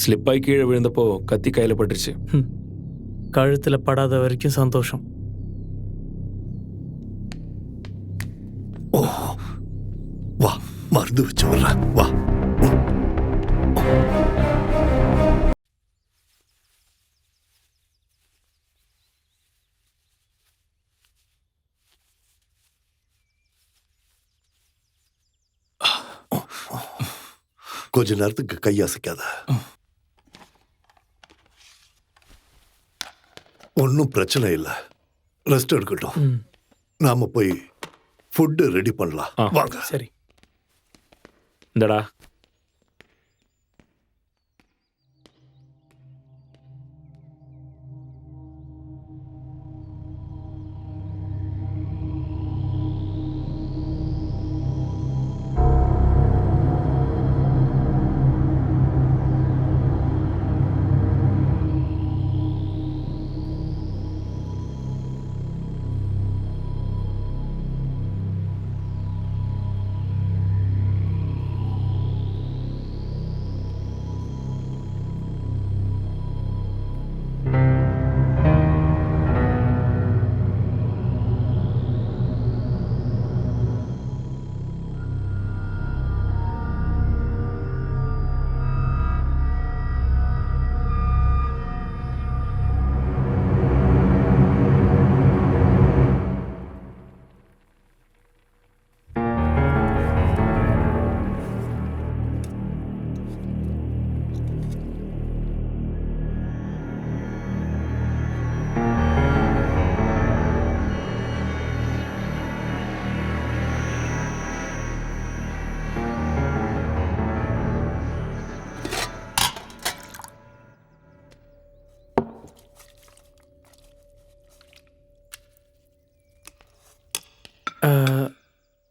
ஸ்லிப்பாகி கீழே விழுந்தப்போ கத்தி கையில் பட்டுருச்சு. கழுத்தில் படாத வரைக்கும் சந்தோஷம். ஓ வா, மருந்து வச்சு வர்றேன், வா. கொஞ்ச நேரத்துக்கு கையசைக்காத. ஒன்றும் பிரச்சனை இல்லை, ரெஸ்ட் எடுக்கட்டும். நாம போய் ஃபுட்டு ரெடி பண்ணலாம், வாங்க. சரி. இந்தடா.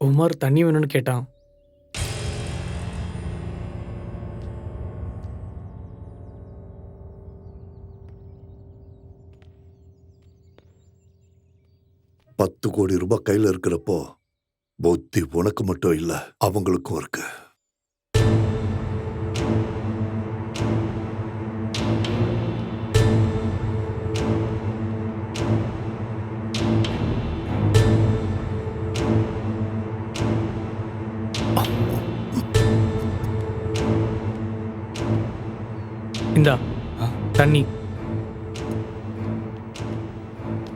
உமர் தண்ணி வேணும்னு கேட்டான். $10 கோடி கையில இருக்கிறப்போ புத்தி உனக்கு மட்டும் இல்ல, அவங்களுக்கும் இருக்கு. இந்தா தண்ணி.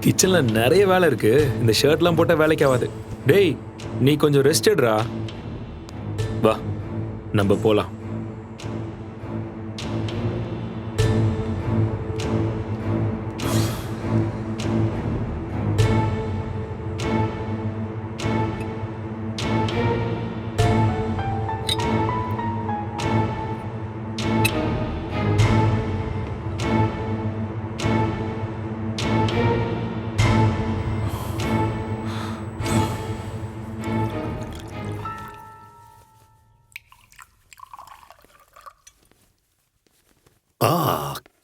கிச்சனில் நிறைய வேலை இருக்கு, இந்த ஷர்ட்லாம் போட்டால் வேலைக்கு ஆகாது. டேய், நீ கொஞ்சம் ரெஸ்ட் எடுறா. வா, நம்ம போலாம்.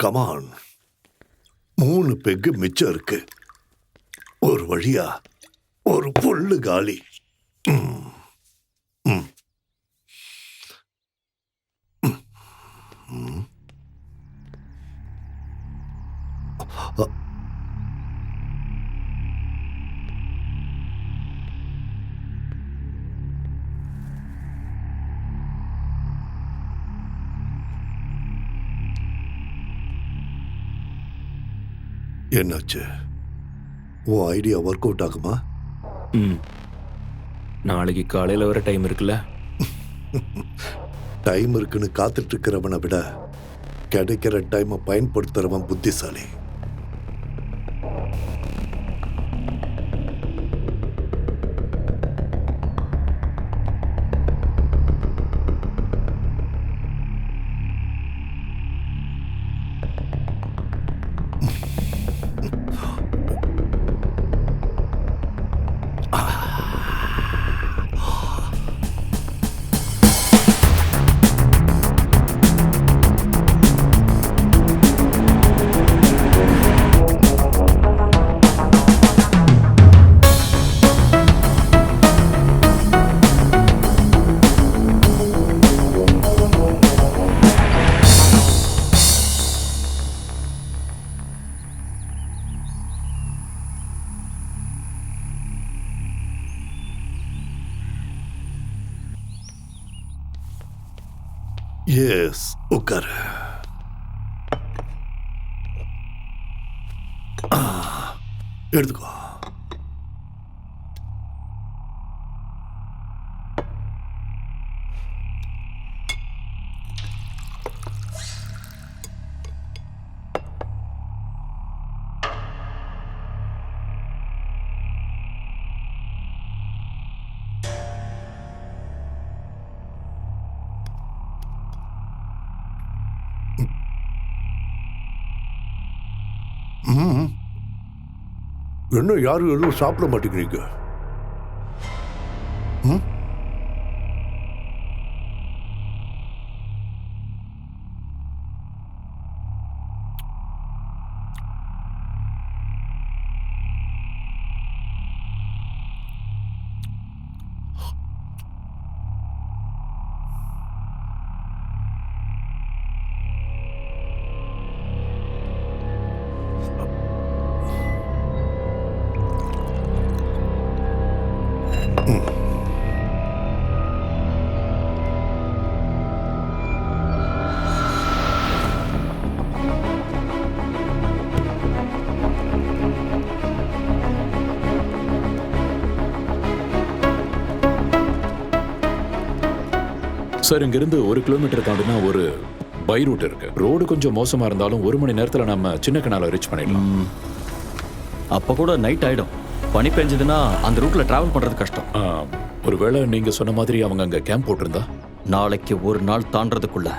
கமான், 3 பெக்கு மிச்சம் இருக்கு. ஒரு வழியா ஒரு புல்லு காலி. என்னாச்சு? உன் ஐடியா ஒர்க் அவுட் ஆகுமா? நாளைக்கு காலையில் வர டைம் இருக்குல்ல? டைம் இருக்குன்னு காத்துட்டு இருக்கிறவனை விட கிடைக்கிற டைமை பயன்படுத்துறவன் புத்திசாலி. எஸ், உட்காரு. எடுத்துக்கோ. என்ன யாரும் எதுவும் சாப்பிட மாட்டேங்கிறீங்க? ம்? சார், இங்கிருந்து 1 கிலோமீட்டர் தாண்டினா ஒரு பை ரூட் இருக்கு. ரோடு கொஞ்சம் மோசமா இருந்தாலும் 1 மணி நேரத்துல நம்ம சின்ன கனால ரீச் பண்ணிடலாம். அப்போ கூட நைட் ஆயிடும். பனி பெஞ்சதுன்னா அந்த ரூட்ல டிராவல் பண்றது கஷ்டம். ஒருவேளை நீங்க சொன்ன மாதிரி அவங்க அங்க கேம்ப் போட்டிருந்தா நாளைக்கு ஒரு நாள் தாண்டறதுக்குள்ள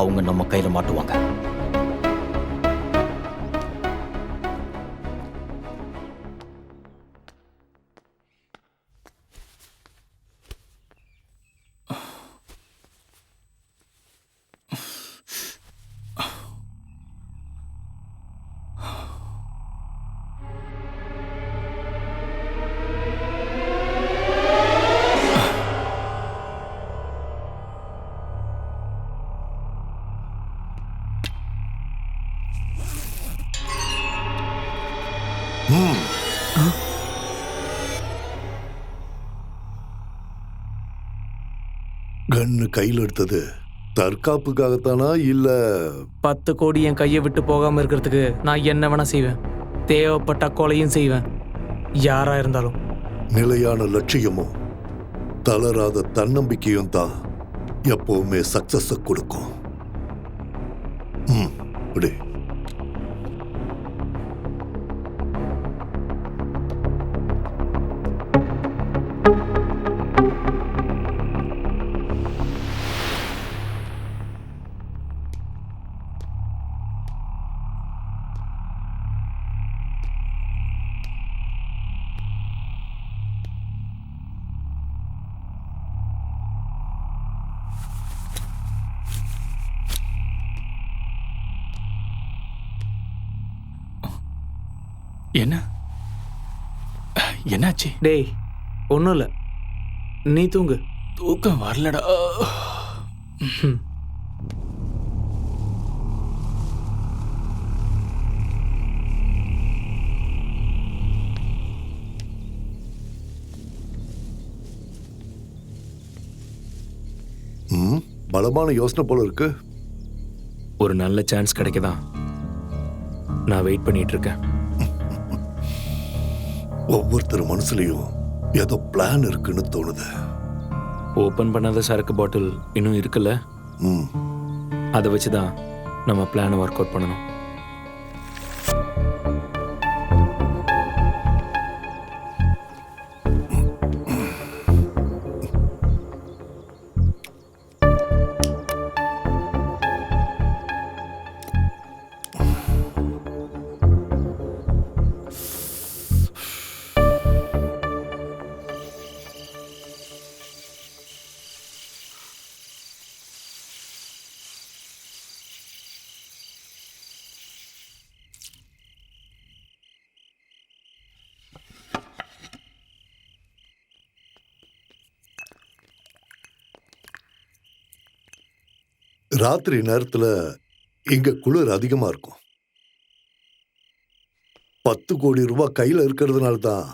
அவங்க நம்ம கையில மாட்டுவாங்க. கன்னு கையில் எடுத்தது தற்காப்புக்காகத்தானா இல்ல 10 கோடி என் கையை விட்டு போகாம இருக்கிறதுக்கு நான் என்ன வேணா செய்வேன். தேவைப்பட்ட கொலையும் செய்வேன், யாரா இருந்தாலும். நிலையான லட்சியமும் தளராத தன்னம்பிக்கையும் தான் எப்பவுமே சக்சஸ் கொடுக்கும். அப்படி என்னாச்சு? டேய், ஒன்றும் இல்லை, நீ தூங்கு. தூக்கம் வரலடா. பலமான யோசனை போல இருக்கு. ஒரு நல்ல சான்ஸ் கிடைக்கதான் நான் வெயிட் பண்ணிட்டு இருக்கேன். ஒவ்வொருத்தர் மனசுலயும் ஏதோ பிளான் இருக்குன்னு தோணுது. ஓபன் பண்ணாத சரக்கு பாட்டில் இன்னும் இருக்குல்ல, அதை வச்சுதான் நம்ம பிளானை ஒர்க் அவுட் பண்ணணும். ராத்திரி நேரத்துல இங்க குளிர் அதிகமா இருக்கும். 10 கோடி ரூபாய் கையில இருக்கிறதுனால தான்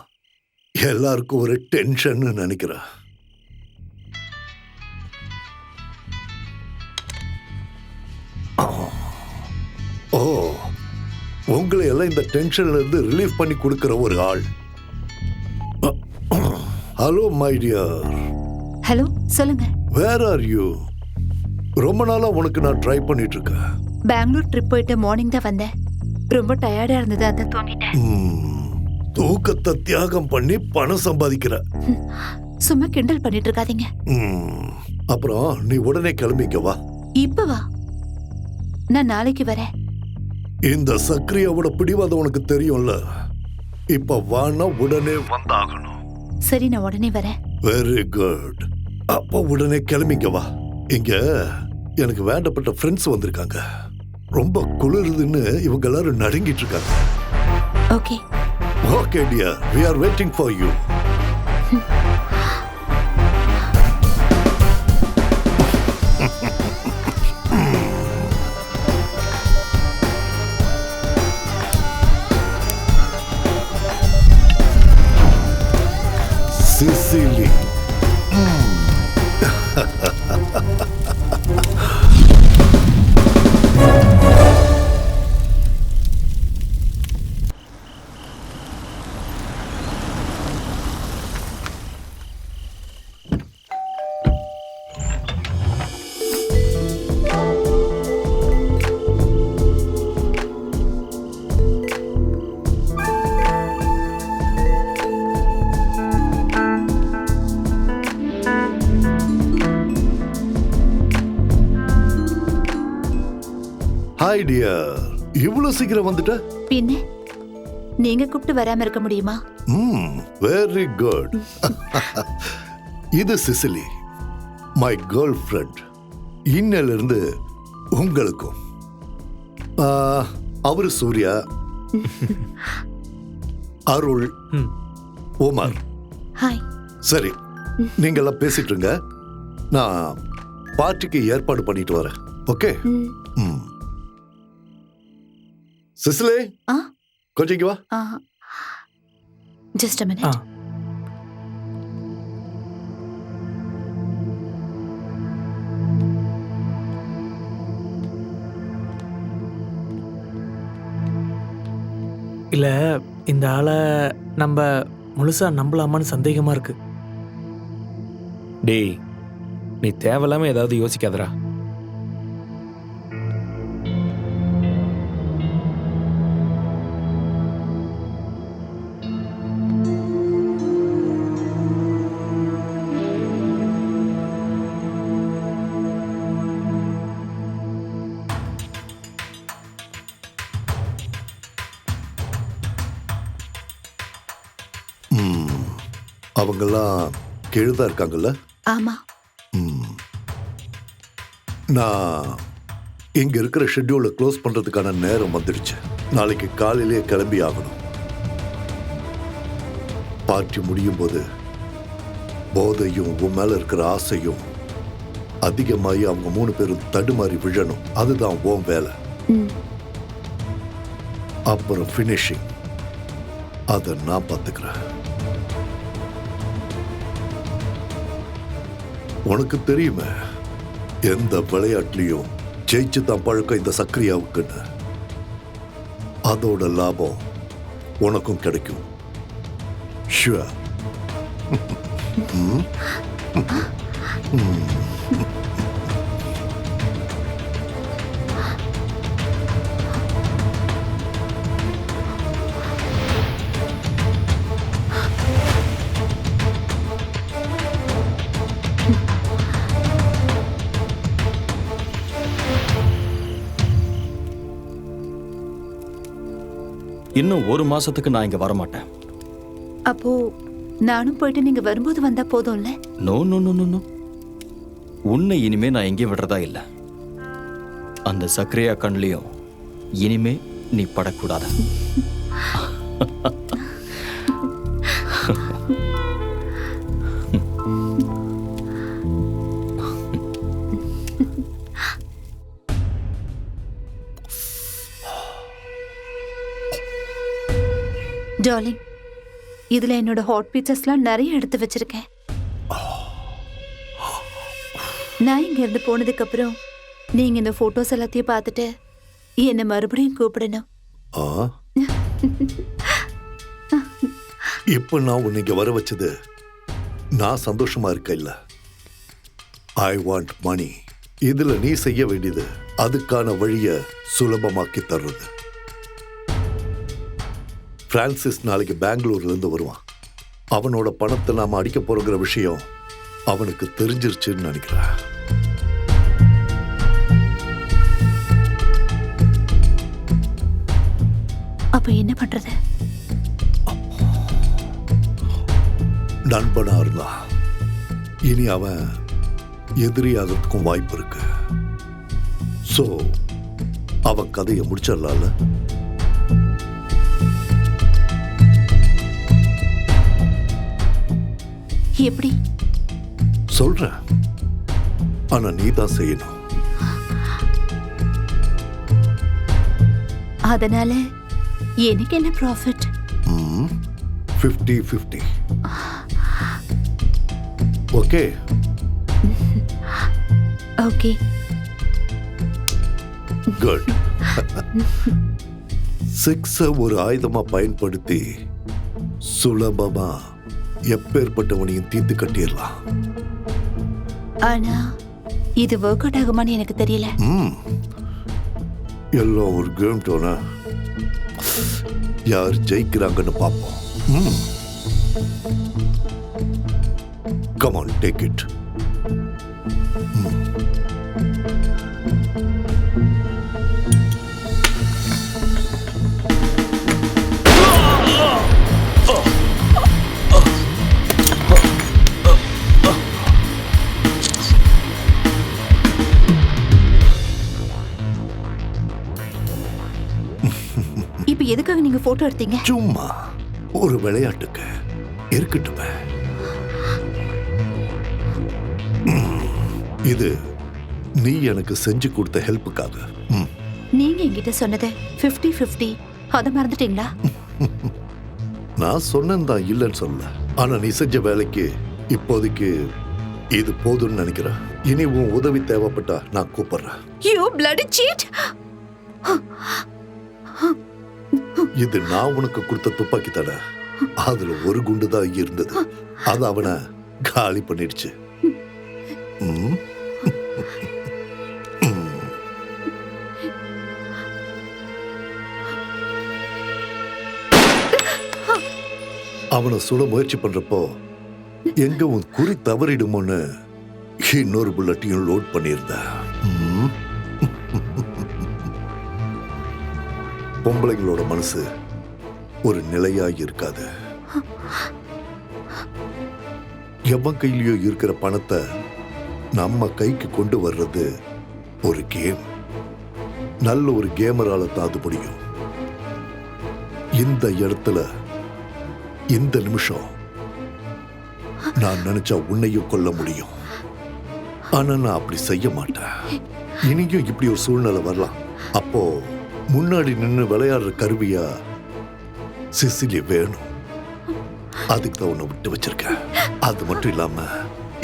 எல்லாருக்கும் ஒரு டென்ஷன் நினைக்கிறேன். உங்களை எல்லாம் இந்த டென்ஷன்ல இருந்து ரிலீஃப் பண்ணி கொடுக்கிற ஒரு ஆள். Hello my dear. ஹலோ, சொல்லுங்க. Where are you? ரொம்ப நாளா உனக்கு நான் ட்ரை பண்ணிட்டு இருக்கேன். பெங்களூர் ட்ரிப் போயிட்டு மார்னிங் தான் வந்தேன். ரொம்ப டயர்டா இருந்தது, அதான் தூங்கிட்டேன். தூக்கத்தை தியாகம் பண்ணி பணம் சம்பாதிக்கிற. சும்மா கிண்டல் பண்ணிட்டு இருக்காதீங்க. அப்புறம் நீ உடனே கிளம்பிக்க வா. இப்ப வா, நான் நாளைக்கு வரேன். இந்த சக்ரியாவோட பிடிவாதம் உனக்கு தெரியும்ல. இப்ப வானா உடனே வந்தாகணும். சரி, நான் உடனே வரேன். Very good. அப்ப உடனே கிளம்பிக்க வா. இங்க எனக்கு வேண்டப்பட்ட ஃப்ரெண்ட்ஸ் வந்திருக்காங்க. ரொம்ப குளிருதுன்னு இவங்க எல்லாரும் நடுங்கிட்டு இருக்காங்க. Okay. Okay dear, we are waiting for you. Sicily. Hi dear, இவ்வளவு சீக்கிரம் வந்துட்ட? பின்ன நீங்க கூப்பிட்டு வராம இருக்க முடியுமா? Very good. இது சிசிலி, மை கேர்ள் ஃப்ரெண்ட். இன்னையில இருந்து உங்களுக்கும். அவரு சூர்யா, அருள், உமர். ஹாய். சரி, நீங்க எல்லாம் பேசிட்டு இருங்க. நான் பார்ட்டிக்கு ஏற்பாடு பண்ணிட்டு வரேன். ஓகே? சிசிலே, கொஞ்சம் இங்க வா. Just a minute. இல்ல, இந்த ஆளை நம்ம முழுசா நம்பலாமான்னு சந்தேகமா இருக்கு. டேய், நீ தேவையில்லாம ஏதாவது யோசிக்காதடா. அவங்கெல்லாம் கீழதான் இருக்காங்கல்ல? ஆமா. நான் இங்க இருக்கிற ஷெட்யூலை க்ளோஸ் பண்றதுக்கான நேரம் வந்துடுச்சு. நாளைக்கு காலையிலேயே கிளம்பி ஆகணும். பார்ட்டி முடியும் போது போதையும் உன் மேல இருக்கிற ஆசையும் அதிகமாகி அவங்க 3 பேரும் தடுமாறி விழணும். அதுதான் உன் வேலை. அப்புறம் ஃபினிஷிங் அதை நான் பார்த்துக்கிறேன். உனக்கு தெரியுமே, எந்த விளையாட்டுலயும் ஜெயிச்சு தான் பழக்கம் இந்த சக்ரியாவுக்குன்னு. அதோட லாபம் உனக்கும் கிடைக்கும். ஷுவர். இன்னும் 1 மாசத்துக்கு நான் இங்க வரமாட்டேன். அப்போ நானும் போயிட்டு நீங்க வரும்போது வந்தா போதும்ல? No no no no no. உன்னை இனிமே நான் எங்கேயும் விடுறதா இல்லை. அந்த சக்ரியா கண்லையும் இனிமே நீ படக்கூடாது. டார்லிங், இதுல என்னோட ஹாட் பீச்சஸ்லாம் நிறைய எடுத்து வச்சிருக்கேன். நான் இங்க இருந்து போனதுக்கு அப்புறம் நீங்க இந்த போட்டோஸ் எல்லாத்தையும் பார்த்துட்டு என்னை மறுபடியும் கூப்பிடணும். ஆ இப்ப நான் உன்னை இங்க வர வச்சது நான் சந்தோஷமா இருக்க இல்ல. I want money. இதுல நீ செய்ய வேண்டியது அதுக்கான வழிய சுலபமாக்கி தர்றது. பிரான்சிஸ் நாளைக்கு பெங்களூர்ல இருந்து வருவான். அவனோட பணத்தை நாம அடிக்க போறோங்கிற விஷயம் அவனுக்கு தெரிஞ்சிருச்சுன்னு நினைக்கிறேன். அப்ப என்ன பண்றது? நண்பனா இருந்தா இனி அவன் எதிரியாகிறதுக்கும் வாய்ப்பு இருக்கு. சோ அவன் கதையை முடிச்சிடலாம்ல. எப்படி? சொல்றேன், ஆனா நீ தான் செய்யணும். அதனால எனக்கு என்ன ப்ராஃபிட்? 50-50. ஓகே? ஓகே. குட். செக்ஸ ஒரு ஆயுதமா பயன்படுத்தி சுலபமா எப்பேற்பட்டவனையும் தீர்த்து கட்டிடலாம். ஆனா இது ஒர்க் அவுட் ஆகுமான்னு எனக்கு தெரியல. எல்லாம் ஒரு கேம் டோனா. யார் ஜெயிக்கிறாங்கன்னு பார்ப்போம். Come on, take it. இப்ப எதுக்காக நீங்க போட்டோ எடுத்தீங்க? சும்மா ஒரு விளையாட்டுக்கு இருக்கட்டுமே. இது நீ எனக்கு செஞ்சு கொடுத்த ஹெல்ப்புக்காக. நீங்க என்கிட்ட சொன்னது 50-50. அத மறந்துட்டீங்களா? நான் சொன்னேன் தான், இல்லைன்னு சொல்லல. ஆனா நீ செஞ்ச வேலைக்கு இப்போதைக்கு இது போதும்னு நினைக்கிறேன். இனி உன் உதவி தேவைப்பட்டா நான் கூப்பிடுறேன். You bloody cheat! இது நான் உனக்கு கொடுத்த துப்பாக்கி தடை. அதுல ஒரு குண்டு தான் இருந்தது. அது அவனை காலி பண்ணிடுச்சு. அவனை சுட முயற்சி பண்றப்போ எங்க உன் குறி தவறிடுமோன்னு இன்னொரு புல்லட்டையும் லோட் பண்ணியிருந்த. பொம்பளைங்களோட மனசு ஒரு நிலையாய் இருக்காது. எவன் கையிலயோ இருக்கிற பணத்தை நம்ம கைக்கு கொண்டு வர்றது ஒரு கேம். நல்ல ஒரு கேமரால தான் அது முடியும். இந்த இடத்துல இந்த நிமிஷம் நான் நினைச்சா உன்னையும் கொல்ல முடியும். ஆனா நான் அப்படி செய்ய மாட்டேன். இனியும் இப்படி ஒரு சூழ்நிலை வரலாம். அப்போ முன்னாடி நின்று விளையாடுற கருவியா சிசிலி வேணும். அதுக்கு தான் உன்னை விட்டு வச்சிருக்க. அது மட்டும் இல்லாம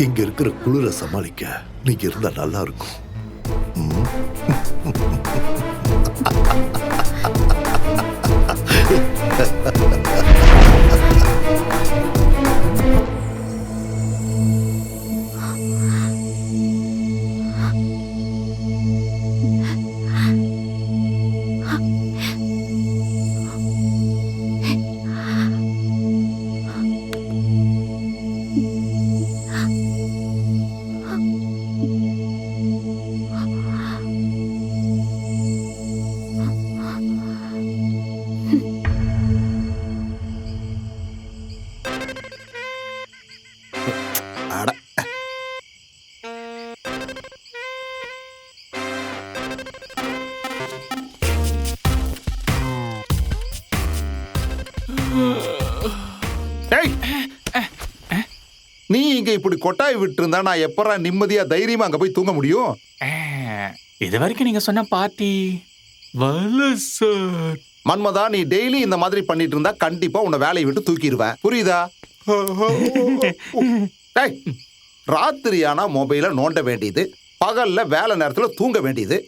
இங்க இருக்கிற குளிர சமாளிக்க நீங்க இருந்தா நல்லா இருக்கும். நீ இங்க இப்படி கொட்டாய் விட்டு இருந்தா நான் எப்பறா நிம்மதியா தைரியமா அங்க போய் தூங்க முடியும்? இது வரைக்கும் நீங்க சொன்ன பார்ட்டி சார். மன்மதா, நீ டெய்லி இந்த மாதிரி பண்ணிட்டு இருந்தா கண்டிப்பா உன்னை வேலையை விட்டு தூக்கிடுவேன். புரியுதா? ராத்திரியானா மொபைல நோண்ட வேண்டியது, பகல்ல வேலை நேரத்துல தூங்க வேண்டியது.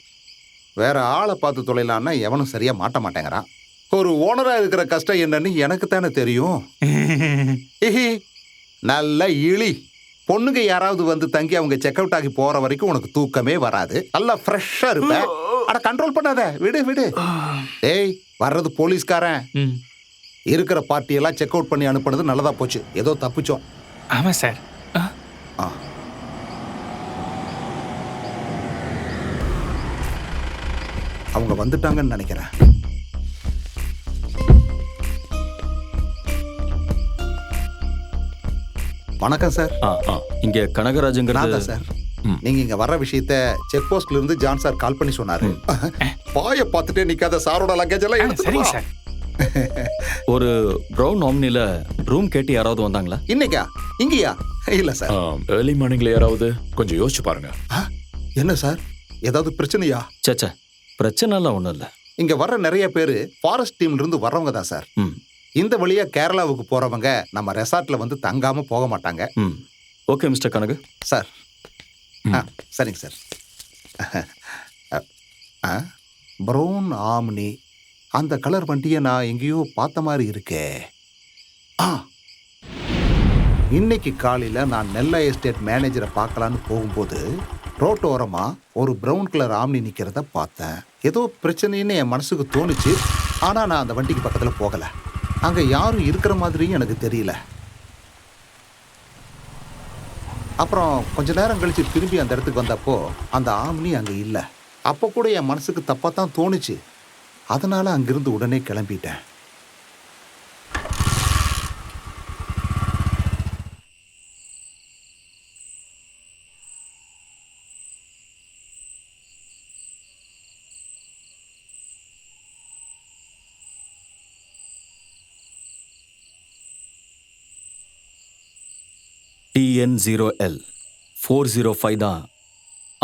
வேற ஆளை பார்த்து தொலைலான்னா எவனும் சரியா மாட்ட மாட்டேங்கிறான். ஒரு ஓனரா இருக்கிற கஷ்டம் என்னன்னு எனக்கு தானே தெரியும். இஹி, நல்ல இழி. பொண்ணுங்க யாராவது வந்து தங்கி அவங்க செக் அவுட் ஆகி போற வரைக்கும் உனக்கு தூக்கமே வராது. நல்லா ஃப்ரெஷ்ஷா இருப்ப. அட கண்ட்ரோல் பண்ணாத, விடு விடு. ஏய், வர்றது போலீஸ்காரன். இருக்கிற பார்ட்டியெல்லாம் செக் அவுட் பண்ணி அனுப்புனது நல்லதா போச்சு. ஏதோ தப்பிச்சோம். ஆமா சார். அவங்க வந்துட்டாங்கன்னு நினைக்கிறேன். வணக்கம் சார். இங்க நான் கனகராஜுங்கிறது தான் சார். நீங்க இங்க வர்ற விஷயத்த செக் போஸ்ட்ல இருந்து ஜான் சார் கால் பண்ணி சொன்னாரு. பாய பார்த்துட்டே நிக்காத, சாரோட லக்கேஜ் எல்லாம் எடுத்துட்டு சரிங்க வா. சார். ஒரு ப்ரௌன் ஆம்னில ரூம் கேட்டு யாராவது வந்தாங்களா? இன்னைக்கா? இங்கயா? இல்ல சார். ஏர்லி மார்னிங்ல யாராவது கொஞ்சம் யோசிச்சு பாருங்க. என்ன சார், ஏதாவது பிரச்சனையா? சேச்சே, பிரச்சனைலாம் ஒன்றும் இல்லை. இங்க வர்ற நிறைய பேரு ஃபாரஸ்ட் டீம்ல இருந்து வர்றவங்க தான் சார். இந்த வழியா கேரளாவுக்கு போறவங்க நம்ம ரெசார்ட்ல வந்து தங்காம போக மாட்டாங்க. Okay mister Kanagu. சார். சரிங்க சார். ப்ரௌன் ஆம்னி, அந்த கலர் வண்டியை நான் எங்கேயோ பார்த்த மாதிரி இருக்கே. இன்னைக்கு காலையில நான் நெல்லை எஸ்டேட் மேனேஜரை பார்க்கலான்னு போகும்போது ரோட்டோரமா ஒரு ப்ரௌன் கலர் ஆம்னி நிக்கிறத பார்த்தேன். ஏதோ பிரச்சனைன்னு என் மனசுக்கு தோணுச்சு. ஆனா நான் அந்த வண்டிக்கு பக்கத்துல போகல. அங்க யாரும் இருக்கிற மாதிரியும் எனக்கு தெரியல. அப்புறம் கொஞ்ச நேரம் கழிச்சு திரும்பி அந்த இடத்துக்கு வந்தப்போ அந்த ஆம்னி அங்க இல்லை. அப்போ கூட என் மனசுக்கு தப்பா தான் தோணுச்சு. அதனால அங்கிருந்து உடனே கிளம்பிட்டேன். TN0L 405 தான்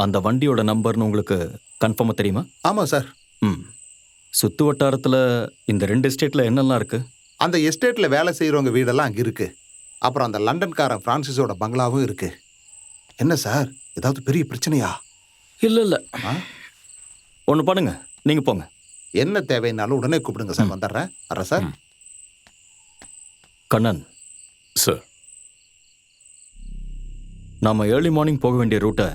அந்த வண்டியோட நம்பர்னு உங்களுக்கு கன்ஃபார்மாக தெரியுமா? ஆமாம் சார். சுற்று வட்டாரத்தில் இந்த 2 எஸ்டேட்டில் என்னெல்லாம் இருக்கு? அந்த எஸ்டேட்டில் வேலை செய்கிறவங்க வீடெல்லாம் அங்கே இருக்கு. அப்புறம் அந்த லண்டன்காரன் ஃப்ரான்சிஸோட பங்களாவும் இருக்கு. என்ன சார், ஏதாவது பெரிய பிரச்சனையா? இல்லை. ஒன்று பண்ணுங்க, நீங்கள் போங்க. என்ன தேவைன்னாலும் உடனே கூப்பிடுங்க சார். வந்துடுறேன். வரேன் சார். கண்ணன் சார், நாம ஏர்லி மார்னிங் போக வேண்டிய ரூட்டை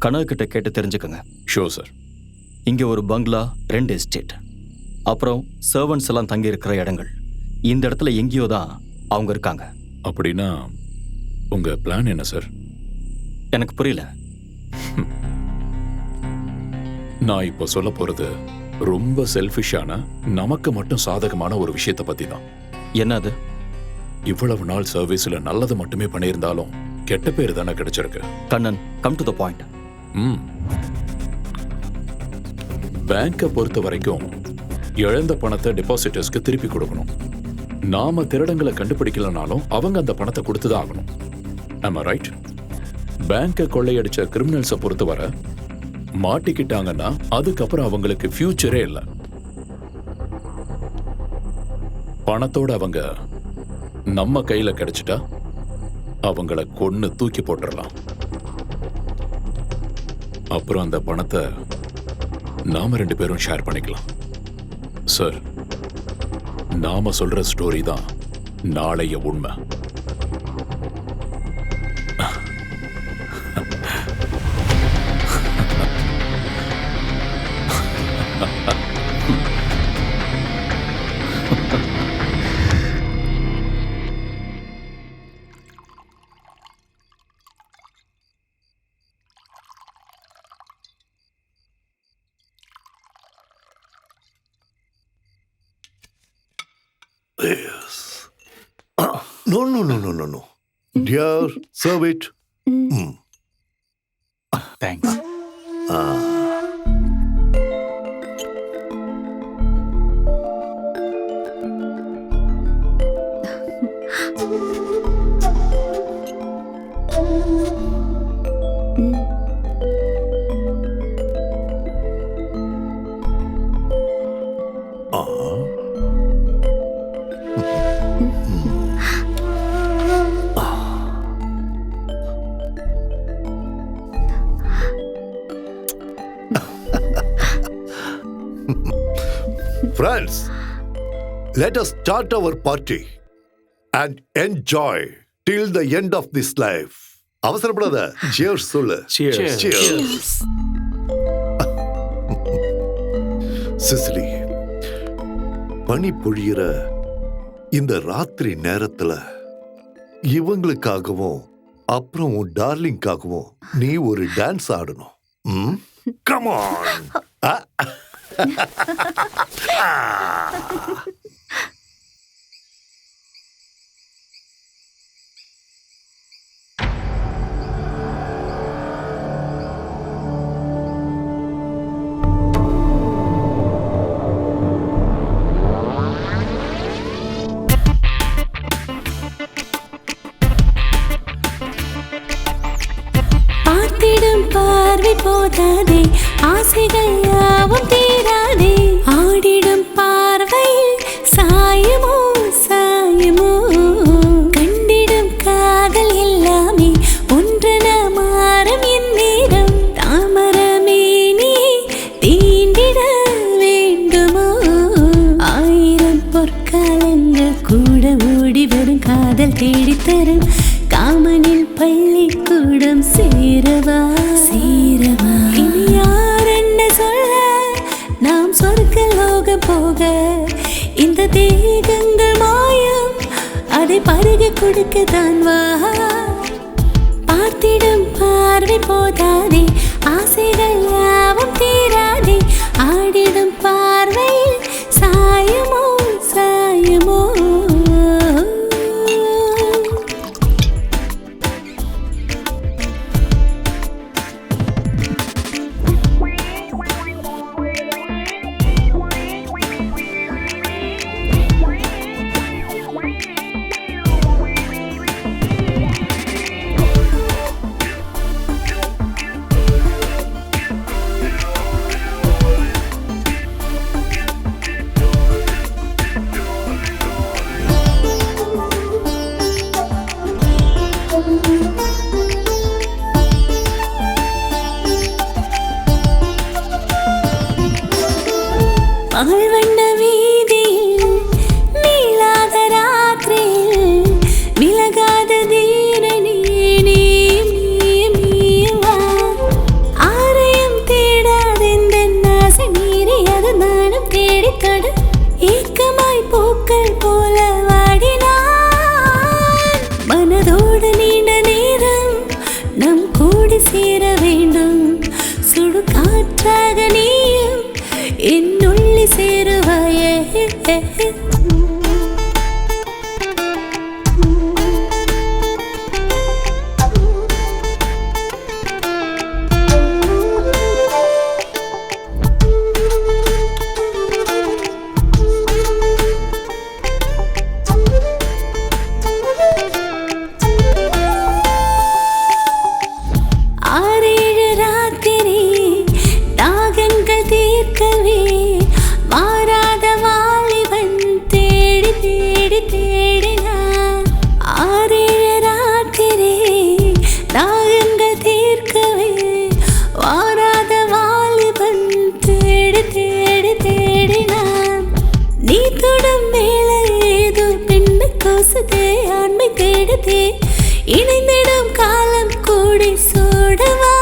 கனவுக்கிட்ட கேட்டு தெரிஞ்சுக்கோங்க. Show sir. இங்கே ஒரு பங்களா, 2 எஸ்டேட், அப்புறம் சர்வன்ட்ஸ் எல்லாம் தங்கி இருக்கிற இடங்கள். இந்த இடத்துல எங்கேயோ தான் அவங்க இருக்காங்க. அப்படின்னா உங்க பிளான் என்ன சார்? எனக்கு புரியல. நான் இப்போ சொல்ல போறது ரொம்ப செல்ஃபிஷான, நமக்கு மட்டும் சாதகமான ஒரு விஷயத்தை பத்தி தான். என்னது? இவ்வளவு நாள் சர்வீஸ்ல நல்லது மட்டுமே பண்ணியிருந்தாலும் கெட்ட பேர் தானே கிடைச்சிருக்கு. Kannan, come to the point. பேங்கை பொறுத்த வரைக்கும் இழந்த பணத்தை டெபாசிட்டர்ஸ்க்கு திருப்பி கொடுக்கணும். நாம திருடங்களை கண்டுபிடிக்கலனாலும் அவங்க அந்த பணத்தை கொடுத்துதான் ஆகணும். ஆமா ரைட்? பேங்கை கொள்ளையடிச்ச கிரிமினல்ஸை பொறுத்தவரை மாட்டிக்கிட்டாங்கன்னா அதுக்கப்புறம் அவங்களுக்கு ஃபியூச்சரே இல்லை. பணத்தோட அவங்க நம்ம கையில கிடைச்சிட்டா அவங்கள கொன்னு தூக்கி போட்டுடலாம். அப்புறம் அந்த பணத்தை நாம 2 பேரும் ஷேர் பண்ணிக்கலாம். சார், நாம சொல்ற ஸ்டோரி தான் நாளைய உண்மை. Yes. No. Dear, serve it. Thanks. Friends, let us start our party and enjoy till the end of this life. அவசரப்படாத. Cheers சொல்லு. Cheers. Cheers. சிசிலி, பனி பொழியிற இந்த ராத்திரி நேரத்துல இவங்களுக்காகவும் அப்புறம் உன் டார்லிங்காகவும் நீ ஒரு டான்ஸ் ஆடணும். Come on. பார்வை போதாதே, ஆசைகள் யாவும் தீராதே, ஆடிடும் பார்வையில் சாயமோ சாயமோ, கண்டிடும் காதல் எல்லாமே ஒன்றென மாறும் என் நேரம், தாமரமே நீ தீண்டிட வேண்டுமோ, ஆயிரம் பொற்காலங்கள் கூட ஓடி வரும் காதல் தேடித்தரும் காமனில் பள்ளிக்கூடம் சேரவா சேரவா, இனி யார் என்ன சொல்ல நாம் சொர்க்க லோகம் போக, இந்த தேகங்கள் மாயம் அதை பருக கொடுக்கத்தான் வா, பார்த்திடும் பார்வை போதாதே, ஆசைகள் யாவும் தீராதே, ஆடிடும் பார்வையில் சாயமோ சாயமோ. பால்வண்ண வீதியில் நீளாத ராத்திரியில் விலகாத தீரனே நீவா, ஆரையும் தேடாதெந்த ஆசை மீறி அது நானும் தேடித்தொட, ஏக்கமாய் பூக்கள் போல வாடினான், மனதோடு நீண்ட நேரம் நம் கூடி சேர வேண்டும், சுடு காற்றாக நீயும் என்னுள்ளி சேருவாயே. ஆறேழு ராத்திரி தாகங்கள் தீர்க்கவே மாறாத வாலிபன் தேடி தேடி தேடினான், ஆறேழு ராத்திரி தாகங்கள் தீர்க்கவே மாறாத வாலிபன் தேடி தேடி தேடினான், நீ தொடும் மேலே ஏதோ பெண்ணு கோசுதே, ஆண்மை தேடுதே, இணைந்திடும் காலம் கூடி சோடவா,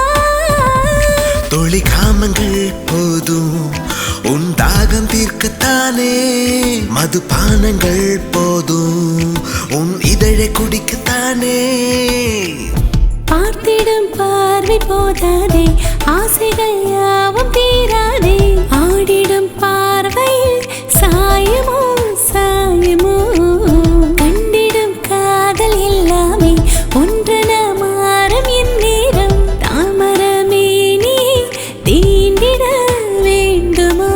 தொழி காமங்கள் போதும் உன் தாகம் தீர்க்கத்தானே, மதுபானங்கள் போதும் உன் இதழை குடிக்கத்தானே, பார்த்திடும் பார்வை போதாதே, ஆசைகள் யாவும் தீராதே, ஆடிடும் பார்வையில் சாயமோ சாயமோ, கண்டிடும் காதல் எல்லாமே ஒன்றென மாறும் என் நேரம், தாமரமே நீ தீண்டிட வேண்டுமோ.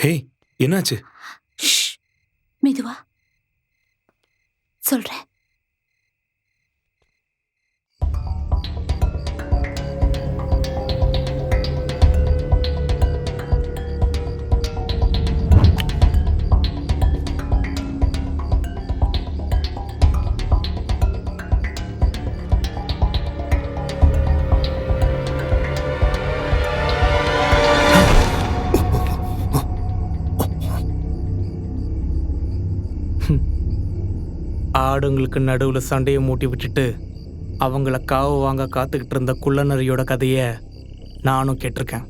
ஹே, என்னாச்சு? மெதுவா சொல்றேன். ஆடுங்களுக்கு நடுவில் சண்டையை மூட்டி விட்டுட்டு அவங்கள காவு வாங்க காத்துக்கிட்டு இருந்த குள்ளநரியோட கதையை நானும் கேட்டிருக்கேன்.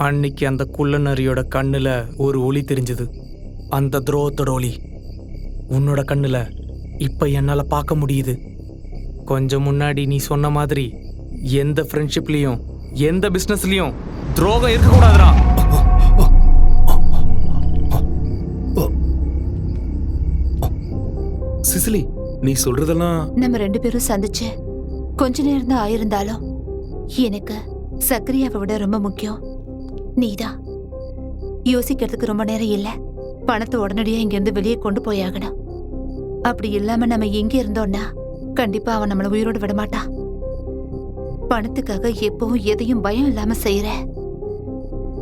அன்னைக்கு அந்த குள்ளநரியோட கண்ணில் ஒரு ஒளி தெரிஞ்சது, அந்த துரோகத்தோட ஒளி. உன்னோட கண்ணில் இப்போ என்னால் பார்க்க முடியுது. கொஞ்சம் முன்னாடி நீ சொன்ன மாதிரி எந்த ஃப்ரெண்ட்ஷிப்லேயும் எந்த பிஸ்னஸ்லேயும் துரோகம் இருக்கக்கூடாதுடா. சிசிலி, நீ சொல்றதெல்லாம் நம்ம 2 பேரும் சந்திச்சு கொஞ்ச நேரம் தான் ஆயிருந்தாலும் எனக்கு சக்கரியாவை விட ரொம்ப முக்கியம் நீதான். யோசிக்கிறதுக்கு ரொம்ப நேரம் இல்ல. பணத்தை உடனடியா இங்க இருந்து வெளியே கொண்டு போயாகணும். அப்படி இல்லாம நம்ம எங்க இருந்தோம்னா கண்டிப்பா அவன் நம்மள உயிரோடு விட மாட்டான். பணத்துக்காக எப்பவும் எதையும் பயம் இல்லாம செய்யற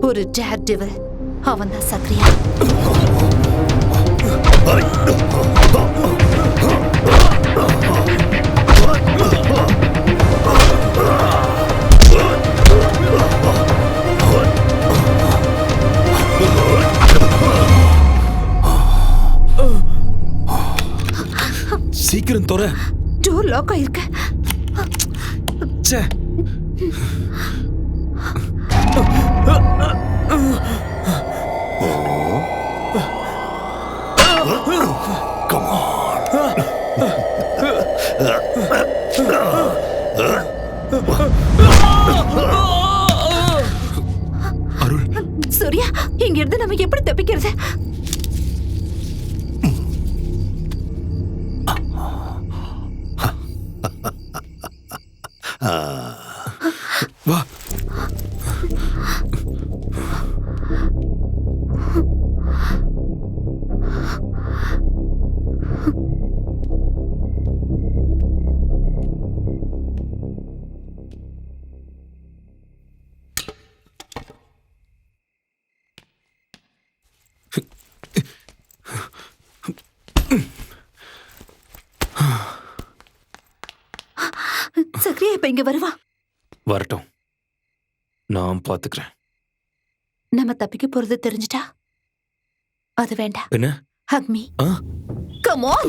ஒரு டேர் டெவில் அவன் தான் சக்கரியா. சீக்கிரம் தொற. டோர் லாக் ஆயிருக்கு. ச்சே. Come on. அருள், சூர்யா, இங்க இருந்து நம்ம எப்படி தப்பிக்கிறது? வா. சக்கரியா இப்ப இங்க வருவா. வரட்டும், நான் பாத்துக்கிறேன். நம்ம தப்பிக்க போறது தெரிஞ்சிட்டா அது வேண்டாம். என்ன? Hug me. Come on.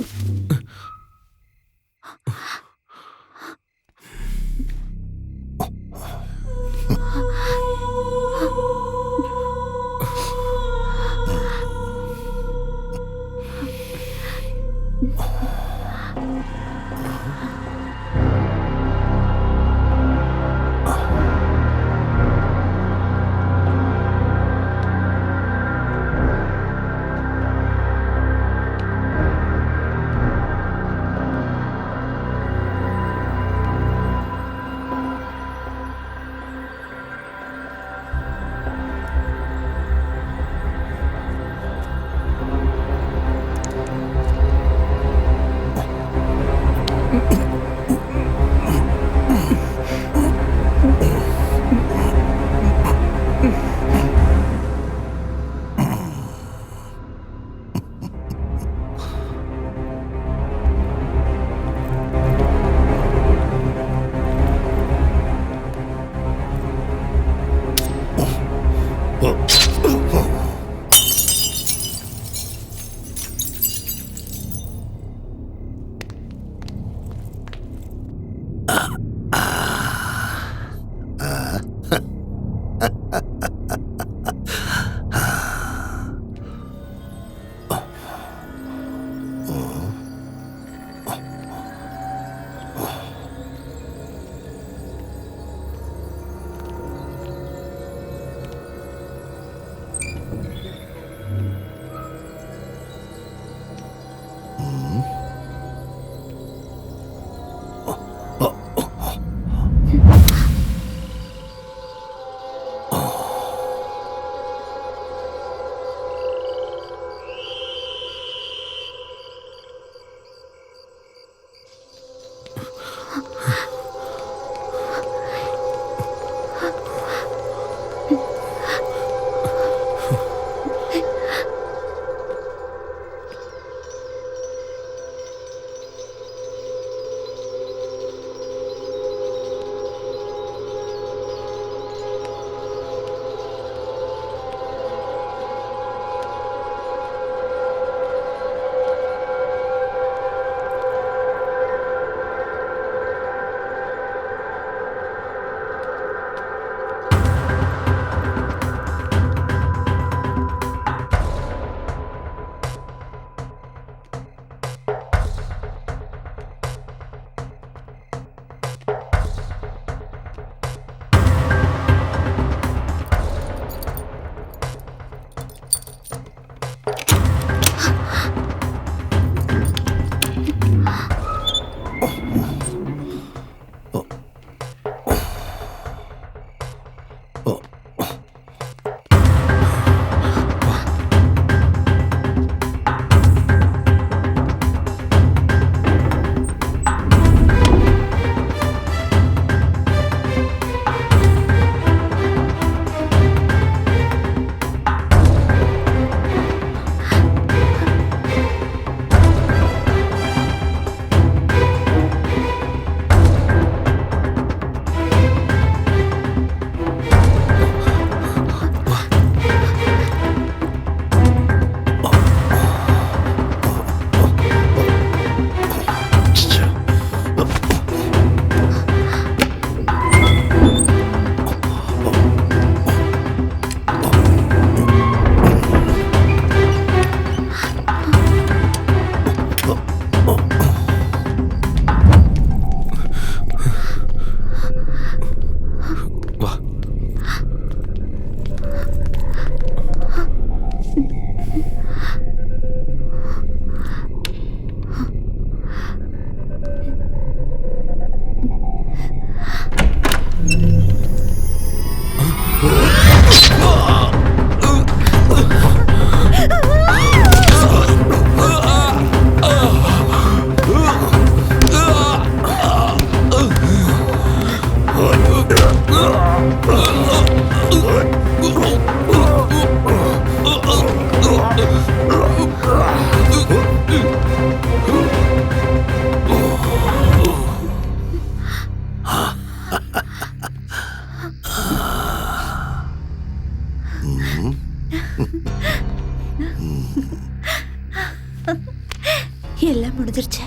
எல்லாம் முடிஞ்சிருச்சு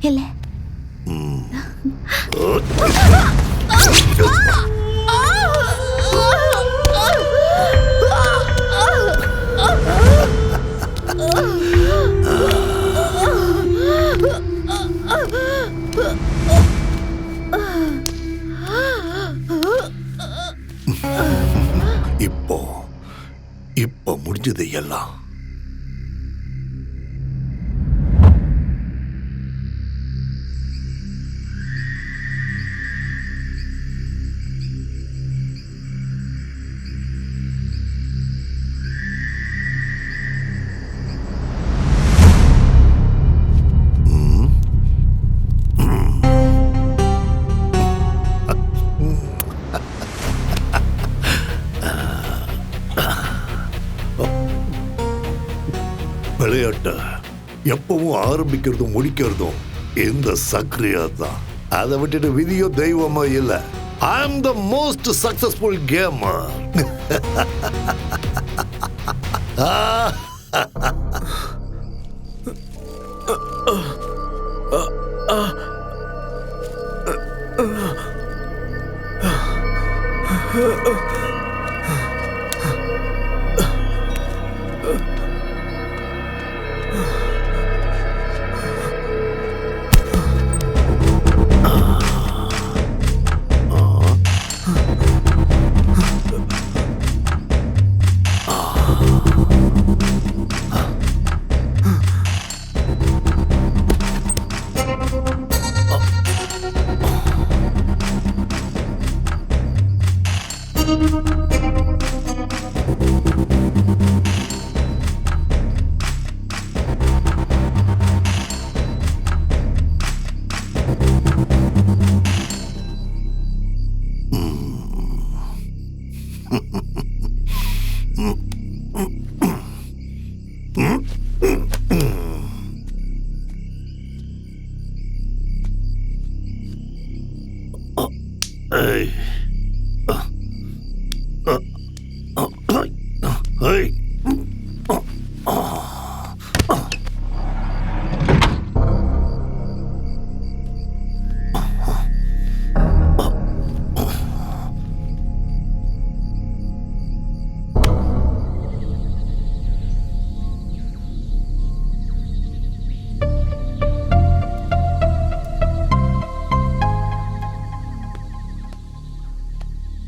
இல்ல? இப்போ முடிஞ்சது எல்லாம். விளையாட்ட எப்பவும் ஆரம்பிக்கிறதும் முடிக்கிறதும் இந்த சக்ரியா தான். அதை விட்டுட்டு விதியோ தெய்வமோ இல்ல. I am the most successful gamer.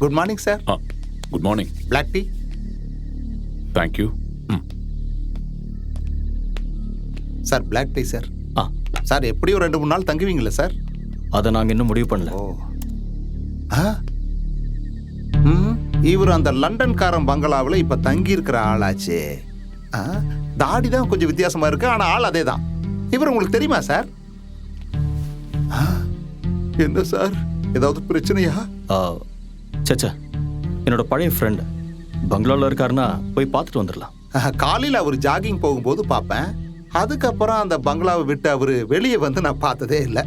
Good morning sir. Good morning. Black tea. Thank you. Sir black tea sir. Sir எப்படியும் 2-3 நாள் தங்குவீங்களா சார்? அதை நாங்கள் இன்னும் முடிவு பண்ணல. இவர் அந்த லண்டன்காரன் பங்களாவில் இப்ப தங்கி இருக்கிற ஆளாச்சு. தாடி தான் கொஞ்சம் வித்தியாசமா இருக்கு, ஆனா ஆள் அதே தான். இவர் உங்களுக்கு தெரியுமா சார்? என்ன சார், ஏதாவது பிரச்சனையா? சச்சா, என்னோட பழைய ஃப்ரெண்ட் பங்களாவில் இருக்காருன்னா போய் பார்த்துட்டு வந்துடலாம். காலையில் அவர் ஜாகிங் போகும்போது பார்ப்பேன். அதுக்கப்புறம் அந்த பங்களாவை விட்டு அவர் வெளியே வந்து நான் பார்த்ததே இல்லை.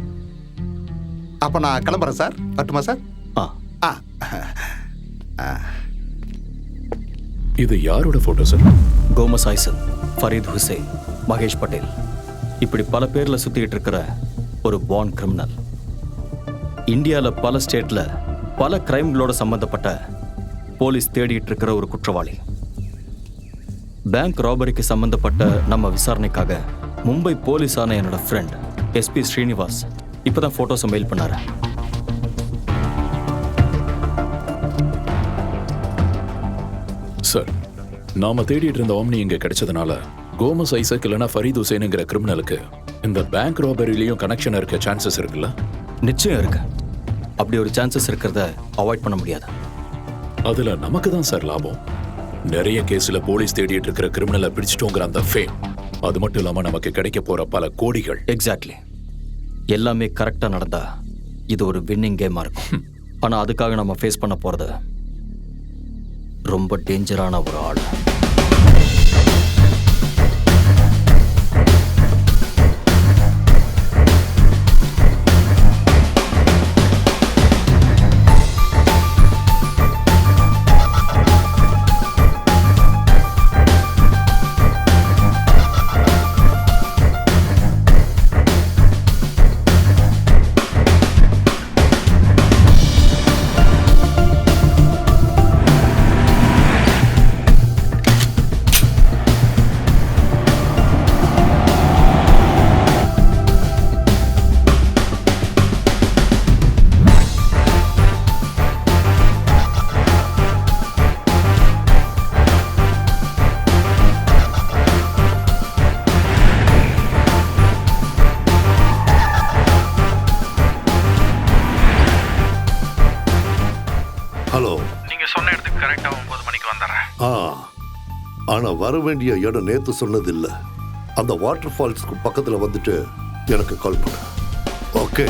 அப்போ நான் கிளம்புறேன் சார். வரட்டுமா சார்? இது யாரோட போட்டோ சார்? கோமஸ் ஐசல், ஃபரீத் ஹுசைன், மகேஷ் பட்டேல், இப்படி பல பேர்ல சுத்திட்டு இருக்கிற ஒரு பார்ன் கிரிமினல். இந்தியாவில் பல ஸ்டேட்ல பல கிரைம்களோட சம்பந்தப்பட்ட போலீஸ் தேடிட்டு இருக்கிற ஒரு குற்றவாளி. பேங்க் ராபரிக்கு சம்பந்தப்பட்ட நம்ம விசாரணைக்காக மும்பை போலீஸான என்னோட ஃப்ரெண்ட் எஸ்பி ஸ்ரீனிவாஸ் இப்பதான் போட்டோஸை மெயில் பண்ணாரு. சார், நாம தேடிட்டு இருந்த ஆம்னி இங்க கிடைச்சதுனால கோமஸ் ஐசக் இல்லைனா ஃபரீத் ஹுசைனுங்கிற கிரிமினலுக்கு இந்த பேங்க் ராபரிலையும் கனெக்ஷன் இருக்க சான்சஸ் இருக்குல்ல? நிச்சயம் இருக்கு. அப்படி ஒரு சான்சஸ் இருக்கிறத அவாய்ட் பண்ண முடியாது. அதுல நமக்கு தான் சார் லாபம். நிறைய கேஸ்ல போலீஸ் தேடிட்டு இருக்கிற கிரிமினலை பிடிச்சிட்டோங்கிற அந்த ஃபேம், அது மட்டும் இல்லாம நமக்கு கிடைக்க போற பல கோடிகள். எக்ஸாக்ட்லி. எல்லாமே கரெக்டா நடந்தா இது ஒரு வின்னிங் கேமா இருக்கும். ஆனா அதுக்காக நம்ம ஃபேஸ் பண்ண போறது ரொம்ப டேஞ்சரான ஒரு ஆள். ஆனா வர வேண்டிய இடம் நேத்து சொன்னது இல்ல. அந்த வாட்டர் ஃபால்ஸ்க்கு பக்கத்துல வந்துட்டு எனக்கு கால் பண்ணு. Okay?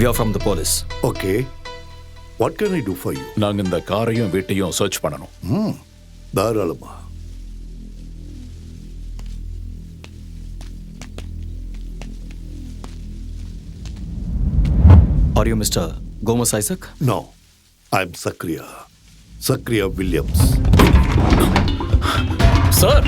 We are from the police. Okay. What can I do for you? நாங்க இந்த காரையும் வீட்டையும் சர்ச் பண்ணணும். தாராளமா. Are you Mr. Gomez Isaac? No, I'm Sakriya. Sakriya Williams. Sir,